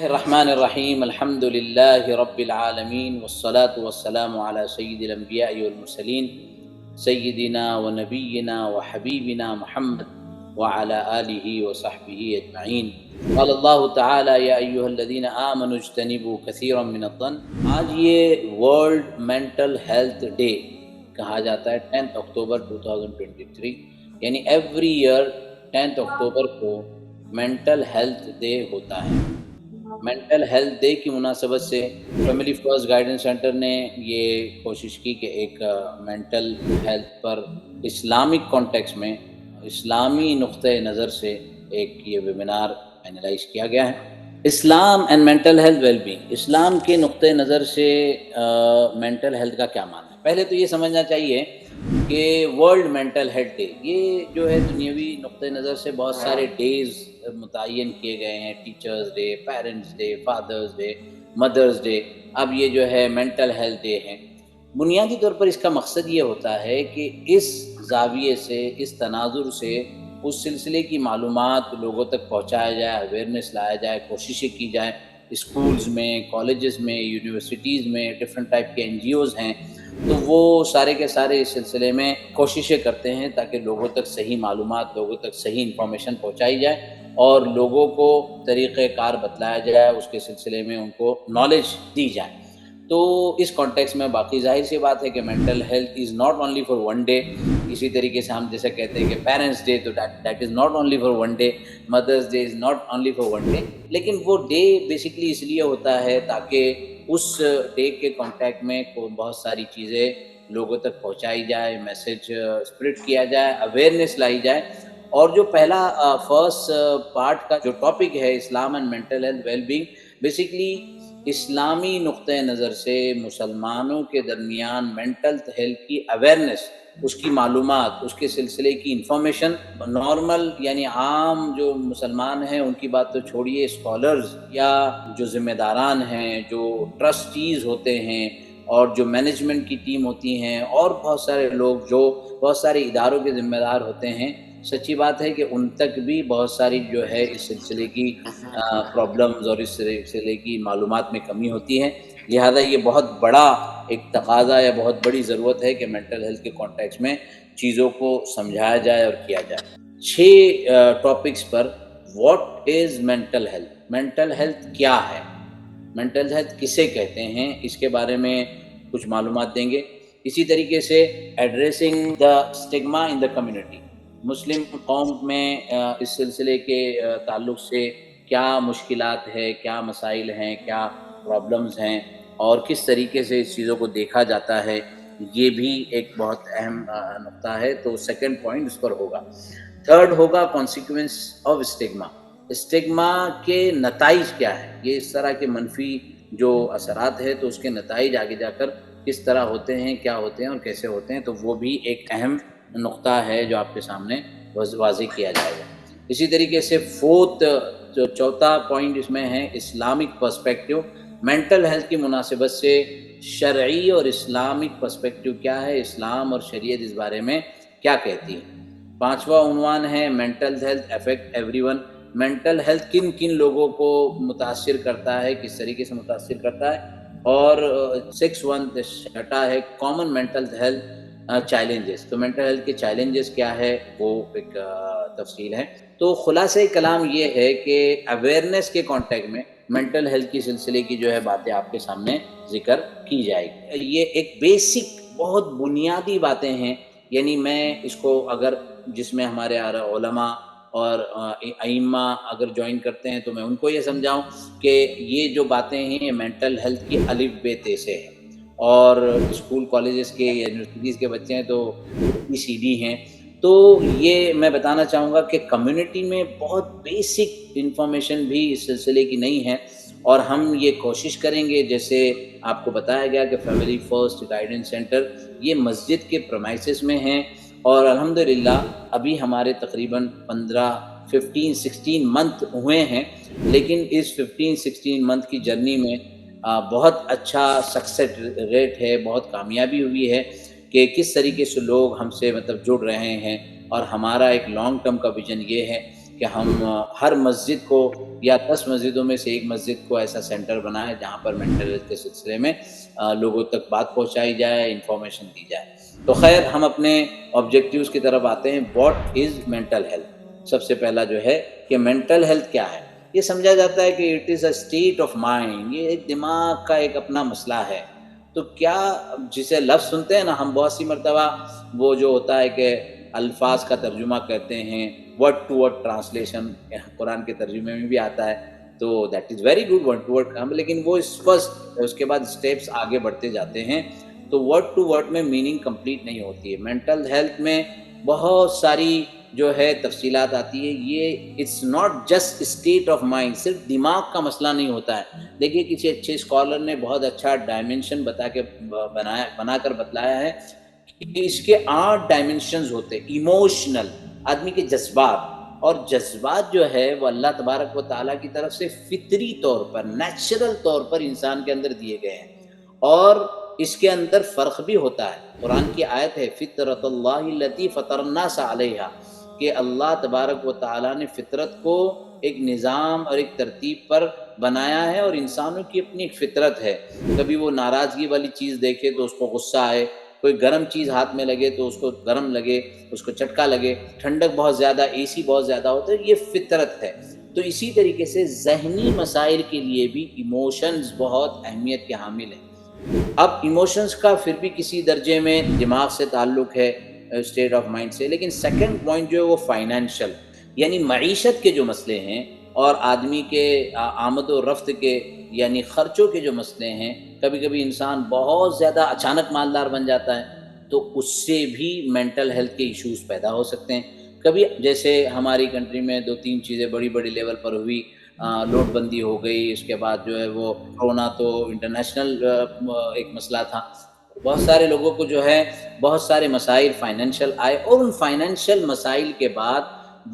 اللہ الرحمن الرحیم الحمد للہ رب العالمین والصلاة والسلام علی سید الانبیاء والمرسلین سیدنا و نبینا و حبیبنا محمد وعلی آلہ وصحبہ اجمعین۔ قال اللہ تعالی یا ایہا الذین آمنوا اجتنبوا کثیرا من الظن۔ آج یہ ورلڈ مینٹل ہیلتھ ڈے کہا جاتا ہے 10 اکتوبر 2023، یعنی ایوری ایئر 10 اکتوبر کو مینٹل ہیلتھ ڈے ہوتا ہے۔ مینٹل ہیلتھ ڈے کی مناسبت سے فیملی فرسٹ گائیڈنس سینٹر نے یہ کوشش کی کہ ایک مینٹل ہیلتھ پر اسلامک کانٹیکس میں اسلامی نقطۂ نظر سے ایک یہ ویبینار فائنلائز کیا گیا ہے۔ Islam and mental health well being, اسلام کے نقطۂ نظر سے مینٹل ہیلتھ کا کیا معنی ہے؟ پہلے تو یہ سمجھنا چاہیے کہ ورلڈ مینٹل ہیلتھ ڈے یہ جو ہے دنیاوی نقطۂ نظر سے بہت سارے ڈیز متعین کیے گئے ہیں، teachers day, parents day, fathers day, mothers day, اب یہ جو ہے مینٹل ہیلتھ ڈے ہے۔ بنیادی طور پر اس کا مقصد یہ ہوتا ہے کہ اس زاویے سے، اس تناظر سے اس سلسلے کی معلومات لوگوں تک پہنچایا جائے، اویئرنیس لایا جائے، کوششیں کی جائیں اسکولز میں، کالجز میں، یونیورسٹیز میں، ڈفرینٹ ٹائپ کے NGOs ہیں، تو وہ سارے کے سارے اس سلسلے میں کوششیں کرتے ہیں تاکہ لوگوں تک صحیح معلومات، لوگوں تک صحیح انفارمیشن پہنچائی جائے اور لوگوں کو طریقہ کار بتلایا جائے، اس کے سلسلے میں ان کو نالج دی جائے۔ تو اس کانٹیکس میں باقی ظاہر سی بات ہے کہ mental health is not only for one day. اسی طریقے سے ہم جیسے کہتے ہیں کہ پیرنٹس ڈے، تو that is not only for one day, mothers day is not only for one day, لیکن وہ ڈے بیسکلی اس لیے ہوتا ہے تاکہ اس ڈے کے کانٹیکٹ میں بہت ساری چیزیں لوگوں تک پہنچائی جائے، میسج اسپریڈ کیا جائے، اویئرنیس لائی جائے۔ اور جو پہلا فرسٹ پارٹ کا جو ٹاپک ہے Islam and mental health well being, basically اسلامی نقطۂ نظر سے مسلمانوں کے درمیان مینٹل ہیلتھ کی اویئرنیس، اس کی معلومات، اس کے سلسلے کی انفارمیشن نارمل یعنی عام جو مسلمان ہیں ان کی بات تو چھوڑیے، اسکالرز یا جو ذمہ داران ہیں، جو ٹرسٹیز ہوتے ہیں اور جو مینجمنٹ کی ٹیم ہوتی ہیں اور بہت سارے لوگ جو بہت سارے اداروں کے ذمہ دار ہوتے ہیں، سچی بات ہے کہ ان تک بھی بہت ساری جو ہے اس سلسلے کی پرابلمز اور اس سلسلے کی معلومات میں کمی ہوتی ہے۔ لہذا یہ بہت بڑا ایک تقاضا یا بہت بڑی ضرورت ہے کہ مینٹل ہیلتھ کے کانٹیکس میں چیزوں کو سمجھایا جائے اور کیا جائے۔ 6 topics per what is mental health, mental health کیا ہے، مینٹل ہیلتھ کسے کہتے ہیں، اس کے بارے میں کچھ معلومات دیں گے۔ اسی طریقے سے addressing the stigma in the community, مسلم قوم میں اس سلسلے کے تعلق سے کیا مشکلات ہے، کیا مسائل ہیں، کیا پرابلمز ہیں اور کس طریقے سے اس چیزوں کو دیکھا جاتا ہے، یہ بھی ایک بہت اہم نقطہ ہے، تو سیکنڈ پوائنٹ اس پر ہوگا۔ تھرڈ ہوگا کانسیکوینس آف اسٹگما، اسٹگما کے نتائج کیا ہے، یہ اس طرح کے منفی جو اثرات ہے تو اس کے نتائج آگے جا کر کس طرح ہوتے ہیں، کیا ہوتے ہیں اور کیسے ہوتے ہیں، تو وہ بھی ایک اہم نقطہ ہے جو آپ کے سامنے واضح کیا جائے گا۔ اسی طریقے سے فورتھ جو چوتھا پوائنٹ اس میں ہے اسلامک پرسپیکٹیو، مینٹل ہیلتھ کی مناسبت سے شرعی اور اسلامک پرسپیکٹیو کیا ہے، اسلام اور شریعت اس بارے میں کیا کہتی ہے۔ پانچواں عنوان ہے mental health affect every one, mental health کن کن لوگوں کو متاثر کرتا ہے، کس طریقے سے متاثر کرتا ہے۔ اور 6 ہے کامن مینٹل ہیلتھ چیلنجز، تو مینٹل ہیلتھ کے چیلنجز کیا ہے وہ ایک تفصیل ہے۔ تو خلاصہ کلام یہ ہے کہ اویئرنیس کے کانٹیکٹ میں مینٹل ہیلتھ کی سلسلے کی جو ہے باتیں آپ کے سامنے ذکر کی جائے گی۔ یہ ایک بیسک بہت بنیادی باتیں ہیں، یعنی میں اس کو اگر جس میں ہمارے علماء اور ائمہ اگر جوائن کرتے ہیں تو میں ان کو یہ سمجھاؤں کہ یہ جو باتیں ہیں یہ مینٹل ہیلتھ کی الف بے تے سے ہے، اور اسکول کالجز کے یونیورسٹیز کے بچے ہیں تو ABCD ہیں۔ تو یہ میں بتانا چاہوں گا کہ کمیونٹی میں بہت بیسک انفارمیشن بھی اس سلسلے کی نہیں ہے، اور ہم یہ کوشش کریں گے، جیسے آپ کو بتایا گیا کہ فیملی فرسٹ گائیڈنس سینٹر یہ مسجد کے پرمائسز میں ہیں، اور الحمدللہ ابھی ہمارے تقریباً 15-16 منتھ ہوئے ہیں، لیکن اس 15-16 منتھ کی جرنی میں بہت اچھا سکسیس ریٹ ہے، بہت کامیابی ہوئی ہے کہ کس طریقے سے لوگ ہم سے جڑ رہے ہیں، اور ہمارا ایک لانگ ٹرم کا ویژن یہ ہے کہ ہم ہر مسجد کو یا 10 مسجدوں میں سے ایک مسجد کو ایسا سینٹر بنائیں جہاں پر مینٹل ہیلتھ کے سلسلے میں لوگوں تک بات پہنچائی جائے، انفارمیشن دی جائے۔ تو خیر ہم اپنے آبجیکٹیوز کی طرف آتے ہیں۔ What is mental health? سب سے پہلا جو ہے کہ مینٹل ہیلتھ کیا ہے؟ یہ سمجھا جاتا ہے کہ it is a state of mind, یہ ایک دماغ کا ایک اپنا مسئلہ ہے۔ تو کیا جسے لفظ سنتے ہیں نا ہم بہت سی مرتبہ، وہ جو ہوتا ہے کہ الفاظ کا ترجمہ کرتے ہیں، word to word translation Quran کے ترجمے میں بھی آتا ہے، تو that is very good word to word, لیکن وہ اس کے بعد اسٹیپس آگے بڑھتے جاتے ہیں، تو ورڈ ٹو ورڈ میں میننگ کمپلیٹ نہیں ہوتی ہے۔ مینٹل ہیلتھ میں بہت ساری جو ہے تفصیلات آتی ہے۔ یہ it's not just state of mind, صرف دماغ کا مسئلہ نہیں ہوتا ہے۔ دیکھیے کسی اچھے اسکالر نے بہت اچھا ڈائمینشن بنا کر بتلایا ہے کہ اس کے 8 ڈائمینشنز ہوتے ہیں۔ ایموشنل، آدمی کے جذبات، اور جذبات جو ہے وہ اللہ تبارک و تعالیٰ کی طرف سے فطری طور پر، نیچرل طور پر انسان کے اندر دیے گئے ہیں، اور اس کے اندر فرق بھی ہوتا ہے۔ قرآن کی آیت ہے فطرت اللہ التی فطر الناس علیہا، کہ اللہ تبارک و تعالیٰ نے فطرت کو ایک نظام اور ایک ترتیب پر بنایا ہے، اور انسانوں کی اپنی ایک فطرت ہے۔ کبھی وہ ناراضگی والی چیز دیکھے تو اس کو غصہ آئے، کوئی گرم چیز ہاتھ میں لگے تو اس کو گرم لگے، اس کو چٹکا لگے، ٹھنڈک بہت زیادہ، اے سی بہت زیادہ ہوتا ہے، یہ فطرت ہے۔ تو اسی طریقے سے ذہنی مسائل کے لیے بھی ایموشنز بہت اہمیت کے حامل ہیں۔ اب ایموشنز کا پھر بھی کسی درجے میں دماغ سے تعلق ہے، اسٹیٹ آف مائنڈ سے، لیکن سیکنڈ پوائنٹ جو ہے وہ فائنینشل، یعنی معیشت کے جو مسئلے ہیں اور آدمی کے آمد و رفت کے یعنی خرچوں کے جو مسئلے ہیں۔ کبھی کبھی انسان بہت زیادہ اچانک مالدار بن جاتا ہے، تو اس سے بھی مینٹل ہیلتھ کے ایشوز پیدا ہو سکتے ہیں۔ کبھی جیسے ہماری کنٹری میں 2-3 چیزیں بڑی بڑی لیول پر ہوئی، نوٹ بندی ہو گئی، اس کے بعد جو ہے وہ کورونا تو انٹرنیشنل ایک مسئلہ تھا۔ بہت سارے لوگوں کو جو ہے بہت سارے مسائل فائنینشیل آئے، اور ان فائنینشیل مسائل کے بعد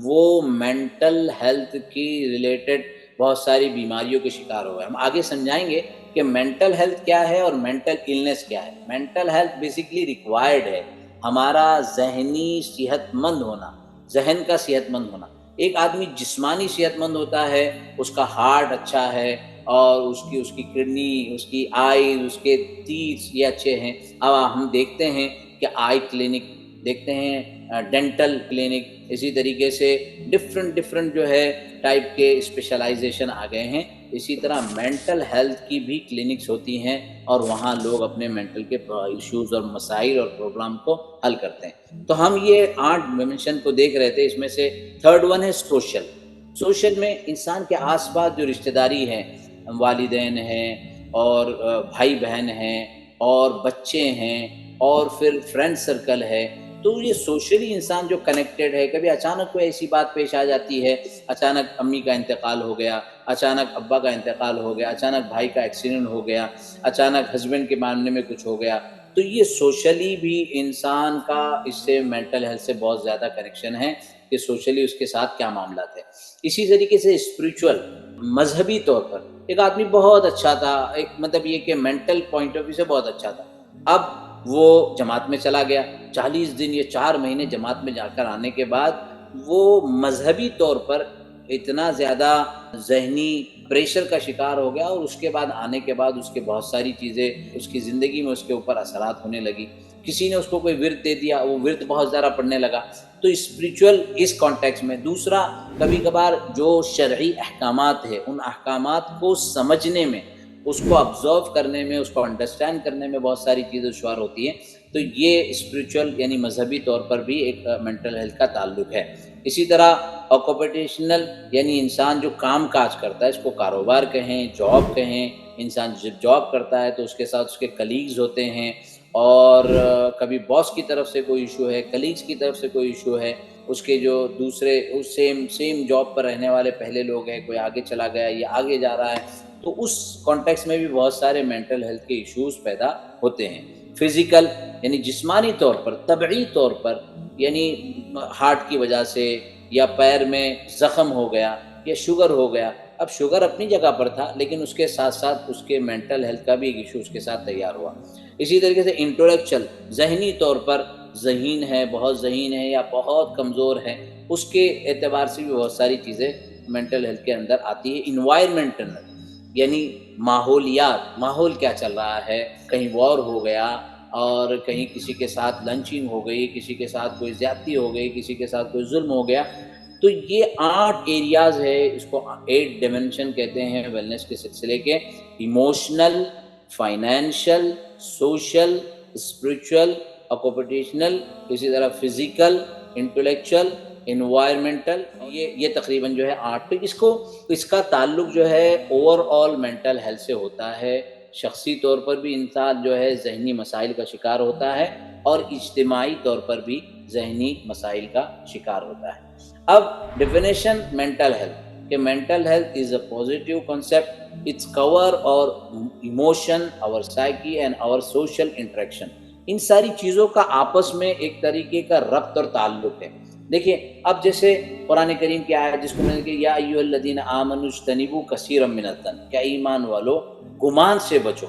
وہ مینٹل ہیلتھ کی ریلیٹڈ بہت ساری بیماریوں کے شکار ہوئے۔ ہم آگے سمجھائیں گے کہ مینٹل ہیلتھ کیا ہے اور مینٹل النس کیا ہے۔ مینٹل ہیلتھ بیسیکلی ریکوائرڈ ہے ہمارا ذہنی صحت مند ہونا، ذہن کا صحت مند ہونا۔ ایک آدمی جسمانی صحت مند ہوتا ہے، اس کا ہارٹ اچھا ہے، اور اس کی کڈنی، اس کی آئی، اس کے تیس یہ اچھے ہیں۔ اب ہم دیکھتے ہیں کہ آئی کلینک دیکھتے ہیں، ڈینٹل کلینک، اسی طریقے سے ڈفرینٹ جو ہے ٹائپ کے اسپیشلائزیشن آ گئے ہیں۔ اسی طرح مینٹل ہیلتھ کی بھی کلینکس ہوتی ہیں، اور وہاں لوگ اپنے مینٹل کے ایشوز اور مسائل اور پرابلم کو حل کرتے ہیں۔ تو ہم یہ 8 ڈائمینشن کو دیکھ رہے تھے، اس میں سے تھرڈ ون ہے سوشل۔ سوشل میں انسان کے آس پاس جو رشتہ داری ہے، والدین ہیں اور بھائی بہن ہیں اور بچے ہیں اور پھر فرینڈ سرکل ہے، تو یہ سوشلی انسان جو کنیکٹڈ ہے۔ کبھی اچانک کوئی ایسی بات پیش آ جاتی ہے، اچانک امی کا انتقال ہو گیا، اچانک ابا کا انتقال ہو گیا، اچانک بھائی کا ایکسیڈنٹ ہو گیا، اچانک ہسبینڈ کے معاملے میں کچھ ہو گیا، تو یہ سوشلی بھی انسان کا اس سے مینٹل ہیلتھ سے بہت زیادہ کنیکشن ہے کہ سوشلی اس کے ساتھ کیا معاملات ہیں۔ اسی طریقے سے اسپریچول، مذہبی طور پر ایک آدمی بہت اچھا تھا، ایک مطلب یہ کہ مینٹل پوائنٹ آف ویو سے بہت اچھا تھا، اب وہ جماعت میں چلا گیا، 40 دن یا 4 مہینے جماعت میں جا کر آنے کے بعد وہ مذہبی طور پر اتنا زیادہ ذہنی پریشر کا شکار ہو گیا، اور اس کے بعد آنے کے بعد اس کے بہت ساری چیزیں اس کی زندگی میں اس کے اوپر اثرات ہونے لگی۔ کسی نے اس کو کوئی ورد دے دیا، وہ ورد بہت زیادہ پڑھنے لگا۔ تو اسپریچول اس کانٹیکس میں۔ دوسرا، کبھی کبھار جو شرعی احکامات ہیں، ان احکامات کو سمجھنے میں، اس کو آبزرو کرنے میں، اس کو انڈرسٹینڈ کرنے میں بہت ساری چیزیں دشوار ہوتی ہیں، تو یہ اسپریچول یعنی مذہبی طور پر بھی ایک مینٹل ہیلتھ کا تعلق ہے۔ اسی طرح آکوپیشنل یعنی انسان جو کام کاج کرتا ہے، اس کو کاروبار کہیں، جاب کہیں، انسان جب جاب کرتا ہے تو اس کے ساتھ اس کے کلیگز ہوتے ہیں، اور کبھی باس کی طرف سے کوئی ایشو ہے، کلیگز کی طرف سے کوئی ایشو ہے، اس کے جو دوسرے اس سیم جاب پر رہنے والے پہلے لوگ ہیں، کوئی آگے چلا گیا یا آگے جا رہا ہے، تو اس کانٹیکس میں بھی بہت سارے مینٹل ہیلتھ کے ایشوز پیدا ہوتے ہیں۔ فزیکل یعنی جسمانی طور پر، طبعی طور پر، یعنی ہارٹ کی وجہ سے یا پیر میں زخم ہو گیا یا شوگر ہو گیا۔ اب شوگر اپنی جگہ پر تھا، لیکن اس کے ساتھ ساتھ اس کے مینٹل ہیلتھ کا بھی ایک ایشو اس کے ساتھ تیار ہوا۔ اسی طریقے سے انٹلیکچل، ذہنی طور پر ذہین ہے، بہت ذہین ہے یا بہت کمزور ہے، اس کے اعتبار سے بھی بہت ساری چیزیں مینٹل ہیلتھ کے اندر آتی ہے۔ انوائرمنٹل یعنی ماحولیات، ماحول کیا چل رہا ہے، کہیں وار ہو گیا اور کہیں کسی کے ساتھ لنچنگ ہو گئی، کسی کے ساتھ کوئی زیادتی ہو گئی، کسی کے ساتھ کوئی ظلم ہو گیا، تو یہ 8 ایریاز ہے، اس کو 8 ڈائمینشن کہتے ہیں ویلنس کے سلسلے کے: emotional, financial, social, spiritual, occupational, اسی طرح فزیکل، انٹلیکچل، انوائرمنٹل، یہ تقریباً جو ہے 8 پہ اس کا تعلق جو ہے اوور آل مینٹل ہیلتھ سے ہوتا ہے۔ شخصی طور پر بھی انسان جو ہے ذہنی مسائل کا شکار ہوتا ہے اور اجتماعی طور پر بھی ذہنی مسائل کا شکار ہوتا ہے۔ اب ڈیفینیشن مینٹل ہیلتھ کہ mental health is a positive concept, its core اور ایموشن، اور سائیکی اینڈ اور سوشل انٹریکشن، ان ساری چیزوں کا آپس میں ایک طریقے کا ربط اور تعلق ہے۔ دیکھیے اب جیسے قرآن کریم کی آیت جس کو میں نے کہ یا ایھا الذین آمنوا اجتنبوا کثیرا من الظن، کیا ایمان والو گمان سے بچو۔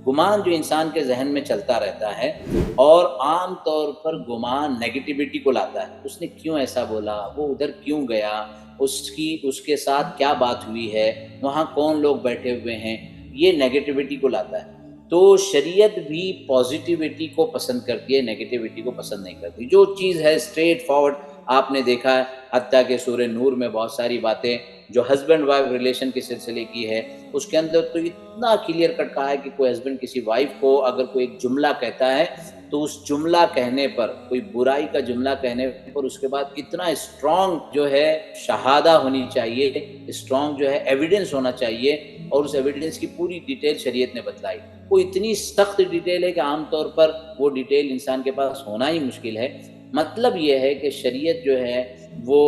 گمان جو انسان کے ذہن میں چلتا رہتا ہے اور عام طور پر گمان نیگیٹیوٹی کو لاتا ہے، اس نے کیوں ایسا بولا، وہ ادھر کیوں گیا، اس کے ساتھ کیا بات ہوئی ہے، وہاں کون لوگ بیٹھے ہوئے ہیں، یہ نیگیٹیوٹی کو لاتا ہے۔ تو شریعت بھی پازیٹیوٹی کو پسند کرتی ہے، نیگیٹیوٹی کو پسند نہیں کرتی۔ جو چیز ہے اسٹریٹ فارورڈ، آپ نے دیکھا ہے حتیٰ کہ سورہ نور میں بہت ساری باتیں جو ہسبینڈ وائف ریلیشن کے سلسلے کی ہے، اس کے اندر تو اتنا کلیئر کٹ کہا ہے کہ کوئی ہسبینڈ کسی وائف کو اگر کوئی ایک جملہ کہتا ہے تو اس جملہ کہنے پر، کوئی برائی کا جملہ کہنے پر، اس کے بعد اتنا اسٹرانگ جو ہے شہادہ ہونی چاہیے، اسٹرانگ جو ہے ایویڈنس ہونا چاہیے، اور اس ایویڈنس کی پوری ڈیٹیل شریعت نے بتلائی۔ وہ اتنی سخت ڈیٹیل ہے کہ عام طور پر وہ ڈیٹیل انسان کے پاس ہونا ہی مشکل ہے۔ مطلب یہ ہے کہ شریعت جو ہے وہ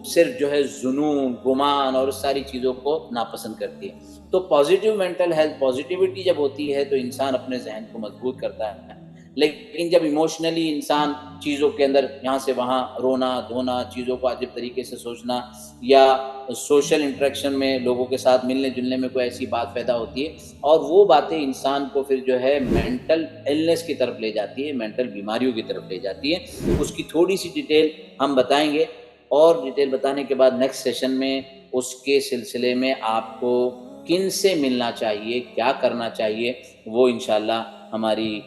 صرف جو ہے ظنون، گمان اور اس ساری چیزوں کو ناپسند کرتی ہے۔ تو پازیٹیو مینٹل ہیلتھ، پازیٹیوٹی جب ہوتی ہے تو انسان اپنے ذہن کو مضبوط کرتا ہے، لیکن جب ایموشنلی انسان چیزوں کے اندر یہاں سے وہاں رونا دھونا، چیزوں کو عجیب طریقے سے سوچنا، یا سوشل انٹریکشن میں لوگوں کے ساتھ ملنے جلنے میں کوئی ایسی بات پیدا ہوتی ہے، اور وہ باتیں انسان کو پھر جو ہے مینٹل ایلنس کی طرف لے جاتی ہے، مینٹل بیماریوں کی طرف لے جاتی ہے۔ اس کی تھوڑی سی ڈیٹیل ہم بتائیں گے، اور ڈیٹیل بتانے کے بعد نیکسٹ سیشن میں اس کے سلسلے میں آپ کو کن سے ملنا چاہیے، کیا کرنا چاہیے، وہ انشاءاللہ ہماری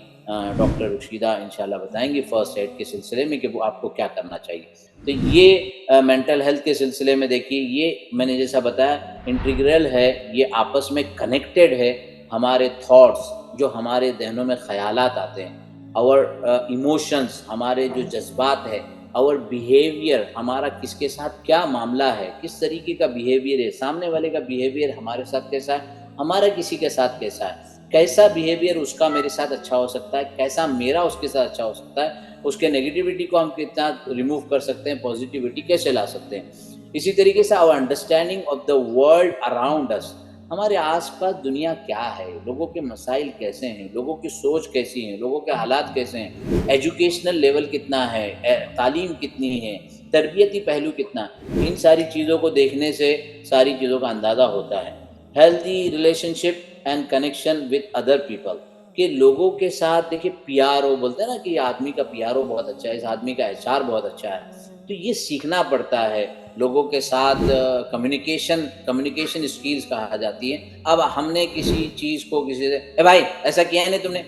ڈاکٹر رشیدہ انشاءاللہ بتائیں گے فرسٹ ایڈ کے سلسلے میں کہ وہ آپ کو کیا کرنا چاہیے۔ تو یہ مینٹل ہیلتھ کے سلسلے میں دیکھیے، یہ میں نے جیسا بتایا انٹیگرل ہے، یہ آپس میں کنیکٹڈ ہے۔ ہمارے تھاٹس، جو ہمارے ذہنوں میں خیالات آتے ہیں، اور ایموشنز، ہمارے جو جذبات ہے، اور بیہیویئر، ہمارا کس کے ساتھ کیا معاملہ ہے، کس طریقے کا بیہیویئر ہے، سامنے والے کا بیہیویئر ہمارے ساتھ کیسا ہے، ہمارا کسی کے ساتھ کیسا ہے، کیسا بیہیویئر اس کا میرے ساتھ اچھا ہو سکتا ہے، کیسا میرا اس کے ساتھ اچھا ہو سکتا ہے، اس کے نیگیٹیوٹی کو ہم کتنا ریموو کر سکتے ہیں، پازیٹیوٹی کیسے لا سکتے ہیں۔ اسی طریقے سے our understanding of the world around us، ہمارے آس پاس دنیا کیا ہے، لوگوں کے مسائل کیسے ہیں، لوگوں کی سوچ کیسی ہیں، لوگوں کے حالات کیسے ہیں، ایجوکیشنل لیول کتنا ہے، تعلیم کتنی ہے، تربیتی پہلو کتنا ہے، ان ساری چیزوں کو دیکھنے سے ساری چیزوں کا اندازہ ہوتا ہے۔ Healthy relation ship and connection with other people, کہ لوگوں کے ساتھ دیکھیے پی آر او بولتے ہیں نا کہ یہ آدمی کا پی آر او بہت اچھا ہے، اس آدمی کا ایچ آر بہت اچھا ہے، تو یہ سیکھنا پڑتا ہے لوگوں کے ساتھ۔ کمیونیکیشن اسکلز کہا جاتی ہے۔ اب ہم نے کسی چیز کو کسی سے اے بھائی ایسا کیا ہے نہیں تم نے،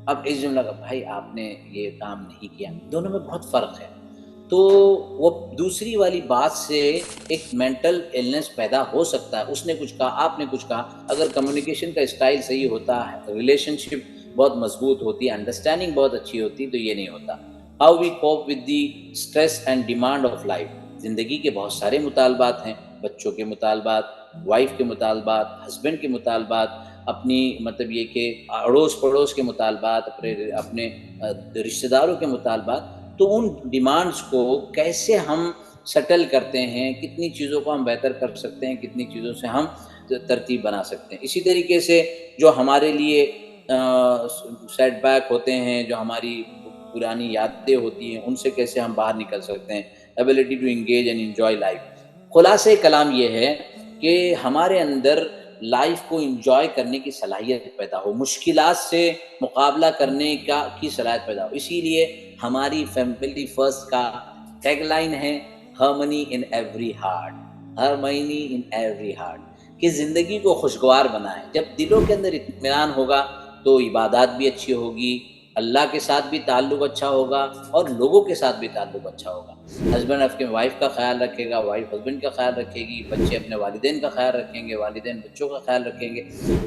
اب اس جملہ کا بھائی آپ نے یہ کام نہیں کیا، دونوں میں بہت فرق ہے۔ تو وہ دوسری والی بات سے ایک مینٹل ایلنس پیدا ہو سکتا ہے، اس نے کچھ کہا، آپ نے کچھ کہا، اگر کمیونیکیشن کا اسٹائل صحیح ہوتا ہے، ریلیشن شپ بہت مضبوط ہوتی ہے، انڈرسٹینڈنگ بہت اچھی ہوتی، تو یہ نہیں ہوتا۔ How we cope with the stress and demand of life, زندگی کے بہت سارے مطالبات ہیں، بچوں کے مطالبات، وائف کے مطالبات، ہسبینڈ کے مطالبات، اپنی مطلب یہ کہ اڑوس پڑوس کے مطالبات، اپنے رشتہ داروں کے مطالبات، تو ان ڈیمانڈز کو کیسے ہم سیٹل کرتے ہیں، کتنی چیزوں کو ہم بہتر کر سکتے ہیں، کتنی چیزوں سے ہم ترتیب بنا سکتے ہیں۔ اسی طریقے سے جو ہمارے لیے سیٹ بیک ہوتے ہیں، جو ہماری پرانی یادیں ہوتی ہیں، ان سے کیسے ہم باہر نکل سکتے ہیں، ability to engage and enjoy life. خلاصہ کلام یہ ہے کہ ہمارے اندر لائف کو انجوائے کرنے کی صلاحیت پیدا ہو، مشکلات سے مقابلہ کرنے کی صلاحیت پیدا ہو۔ اسی لیے ہماری فیملی فرسٹ کا ٹیگ لائن ہے harmony in every heart, harmony in every heart, کہ زندگی کو خوشگوار بنائیں۔ جب دلوں کے اندر اطمینان ہوگا تو عبادات بھی اچھی ہوگی، اللہ کے ساتھ بھی تعلق اچھا ہوگا اور لوگوں کے ساتھ بھی تعلق اچھا ہوگا۔ ہسبینڈ اپنے وائف کا خیال رکھے گا، وائف ہسبینڈ کا خیال رکھے گی، بچے اپنے والدین کا خیال رکھیں گے، والدین بچوں کا خیال رکھیں گے۔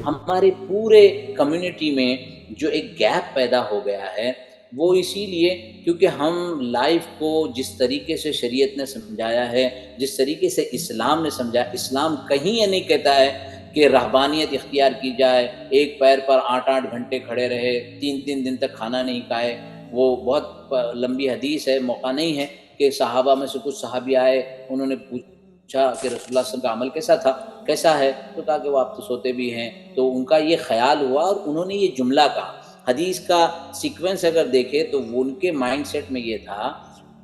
ہمارے پورے کمیونٹی میں جو ایک گیپ پیدا ہو گیا ہے وہ اسی لیے کیونکہ ہم لائف کو جس طریقے سے شریعت نے سمجھایا ہے، جس طریقے سے اسلام نے سمجھا، اسلام کہیں یہ نہیں کہتا ہے کہ رہبانیت اختیار کی جائے، ایک پیر پر 8 گھنٹے کھڑے رہے، 3 دن تک کھانا نہیں کھائے۔ وہ بہت لمبی حدیث ہے، موقع نہیں ہے کہ صحابہ میں سے کچھ صحابی آئے، انہوں نے پوچھا کہ رسول اللہ صلی اللہ علیہ وسلم کا عمل کیسا تھا، کیسا ہے؟ تو کہا کہ وہ آپ تو سوتے بھی ہیں۔ تو ان کا یہ خیال ہوا اور انہوں نے یہ جملہ کہا۔ حدیث کا سیکوینس اگر دیکھیں تو ان کے مائنڈ سیٹ میں یہ تھا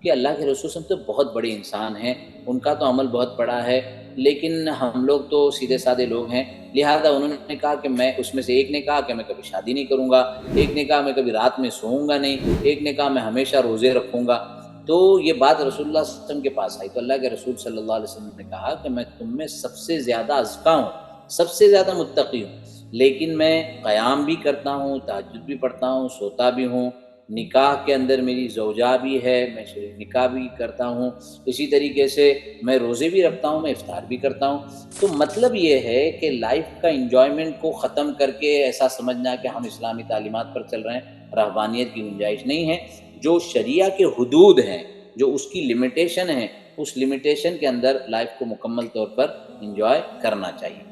کہ اللہ کے رسول صلی اللہ علیہ وسلم تو بہت بڑے انسان ہیں، ان کا تو عمل بہت بڑا ہے، لیکن ہم لوگ تو سیدھے سادے لوگ ہیں، لہذا انہوں نے کہا کہ میں اس میں سے ایک نے کہا کہ میں کبھی شادی نہیں کروں گا، ایک نے کہا میں کبھی رات میں سوؤں گا نہیں، ایک نے کہا میں ہمیشہ روزے رکھوں گا۔ تو یہ بات رسول اللہ صلی اللہ علیہ وسلم کے پاس آئی تو اللہ کے رسول صلی اللہ علیہ وسلم نے کہا کہ میں تم میں سب سے زیادہ ازکیٰ ہوں، سب سے زیادہ متقی ہوں، لیکن میں قیام بھی کرتا ہوں، تہجد بھی پڑھتا ہوں، سوتا بھی ہوں، نکاح کے اندر میری زوجہ بھی ہے، میں شریک نکاح بھی کرتا ہوں، اسی طریقے سے میں روزے بھی رکھتا ہوں، میں افطار بھی کرتا ہوں۔ تو مطلب یہ ہے کہ لائف کا انجوائمنٹ کو ختم کر کے ایسا سمجھنا کہ ہم اسلامی تعلیمات پر چل رہے ہیں، رہبانیت کی گنجائش نہیں ہے۔ جو شریعہ کے حدود ہیں، جو اس کی لمیٹیشن ہے، اس لمیٹیشن کے اندر لائف کو مکمل طور پر انجوائے کرنا چاہیے۔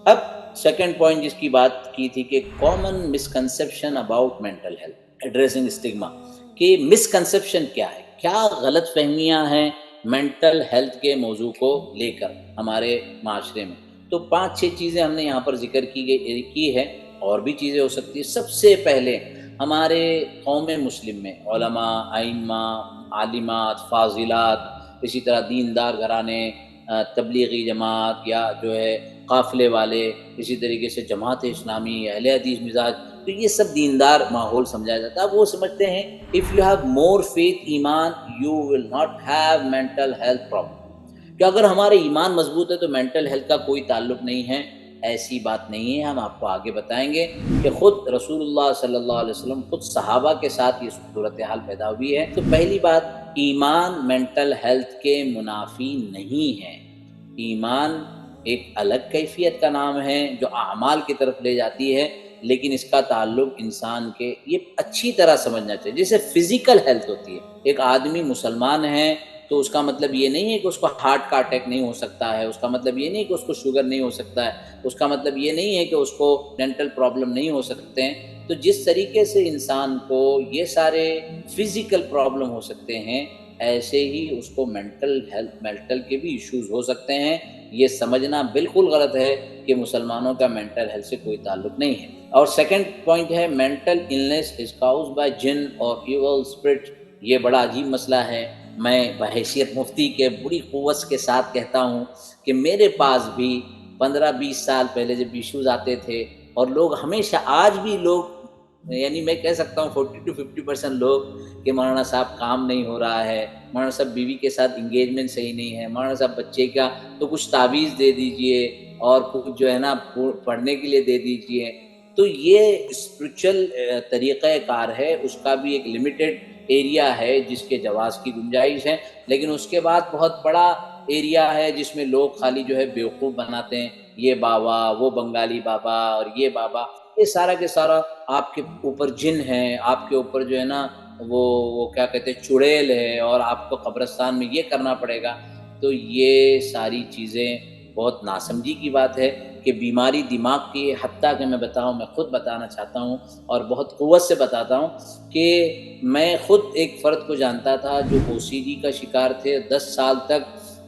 اب سیکنڈ پوائنٹ جس کی بات کی تھی کہ common misconception about mental health, addressing stigma, کہ مسکنسیپشن کیا ہے، کیا غلط فہمیاں ہیں مینٹل ہیلتھ کے موضوع کو لے کر ہمارے معاشرے میں۔ تو 5-6 چیزیں ہم نے یہاں پر ذکر کی ہے، اور بھی چیزیں ہو سکتی ہیں۔ سب سے پہلے ہمارے قوم مسلم میں علماء، ائمہ، عالمات، فاضلات، اسی طرح دیندار گھرانے، تبلیغی جماعت یا جو ہے قافلے والے، اسی طریقے سے جماعت اسلامی، اہل حدیث مزاج، تو یہ سب دیندار ماحول سمجھا جاتا ہے۔ وہ سمجھتے ہیں if you have more faith، ایمان، you will not have mental health problem، کہ اگر ہمارے ایمان مضبوط ہے تو مینٹل ہیلتھ کا کوئی تعلق نہیں ہے۔ ایسی بات نہیں ہے، ہم آپ کو آگے بتائیں گے کہ خود رسول اللہ صلی اللہ علیہ وسلم، خود صحابہ کے ساتھ یہ صورتحال پیدا ہوئی ہے۔ تو پہلی بات، ایمان مینٹل ہیلتھ کے منافی نہیں ہے۔ ایمان ایک الگ کیفیت کا نام ہے جو اعمال کی طرف لے جاتی ہے، لیکن اس کا تعلق انسان کے، یہ اچھی طرح سمجھنا چاہیے، جیسے فزیکل ہیلتھ ہوتی ہے۔ ایک آدمی مسلمان ہے تو اس کا مطلب یہ نہیں ہے کہ اس کو ہارٹ کا اٹیک نہیں ہو سکتا ہے، اس کا مطلب یہ نہیں کہ اس کو شوگر نہیں ہو سکتا ہے، اس کا مطلب یہ نہیں ہے کہ اس کو مینٹل پرابلم نہیں ہو سکتے ہیں۔ تو جس طریقے سے انسان کو یہ سارے فزیکل پرابلم ہو سکتے ہیں، ایسے ہی اس کو مینٹل کے بھی ایشوز ہو سکتے ہیں۔ یہ سمجھنا بالکل غلط ہے کہ مسلمانوں کا مینٹل ہیلتھ سے کوئی تعلق نہیں ہے۔ اور سیکنڈ پوائنٹ ہے مینٹل النس از کاؤزڈ بائی جن اور ایول اسپرٹ۔ یہ بڑا عجیب مسئلہ ہے۔ میں بحیثیت مفتی کے بڑی قوت کے ساتھ کہتا ہوں کہ میرے پاس بھی 15-20 سال پہلے جب ایشوز آتے تھے، اور لوگ ہمیشہ، آج بھی لوگ، یعنی میں کہہ سکتا ہوں 40-50% لوگ کہ مولانا صاحب کام نہیں ہو رہا ہے، مولانا صاحب بیوی کے ساتھ انگیجمنٹ صحیح نہیں ہے، مولانا صاحب بچے کا تو کچھ تعویذ دے دیجئے اور کچھ جو ہے نا پڑھنے کے لیے دے دیجئے۔ تو یہ اسپرچل طریقہ کار ہے، اس کا بھی ایک لمیٹڈ ایریا ہے جس کے جواز کی گنجائش ہے، لیکن اس کے بعد بہت بڑا ایریا ہے جس میں لوگ خالی جو ہے بیوقوف بناتے ہیں، یہ بابا، وہ بنگالی بابا، اور یہ بابا، یہ سارا کے سارا آپ کے اوپر جن ہے، آپ کے اوپر جو ہے نا وہ کیا کہتے ہیں چڑیل ہے، اور آپ کو قبرستان میں یہ کرنا پڑے گا۔ تو یہ ساری چیزیں بہت ناسمجھی کی بات ہے کہ بیماری دماغ کی، حتیٰ کہ میں بتاؤں، میں خود بتانا چاہتا ہوں اور بہت قوت سے بتاتا ہوں کہ میں خود ایک فرد کو جانتا تھا جو او سی ڈی کا شکار تھے 10 سال تک۔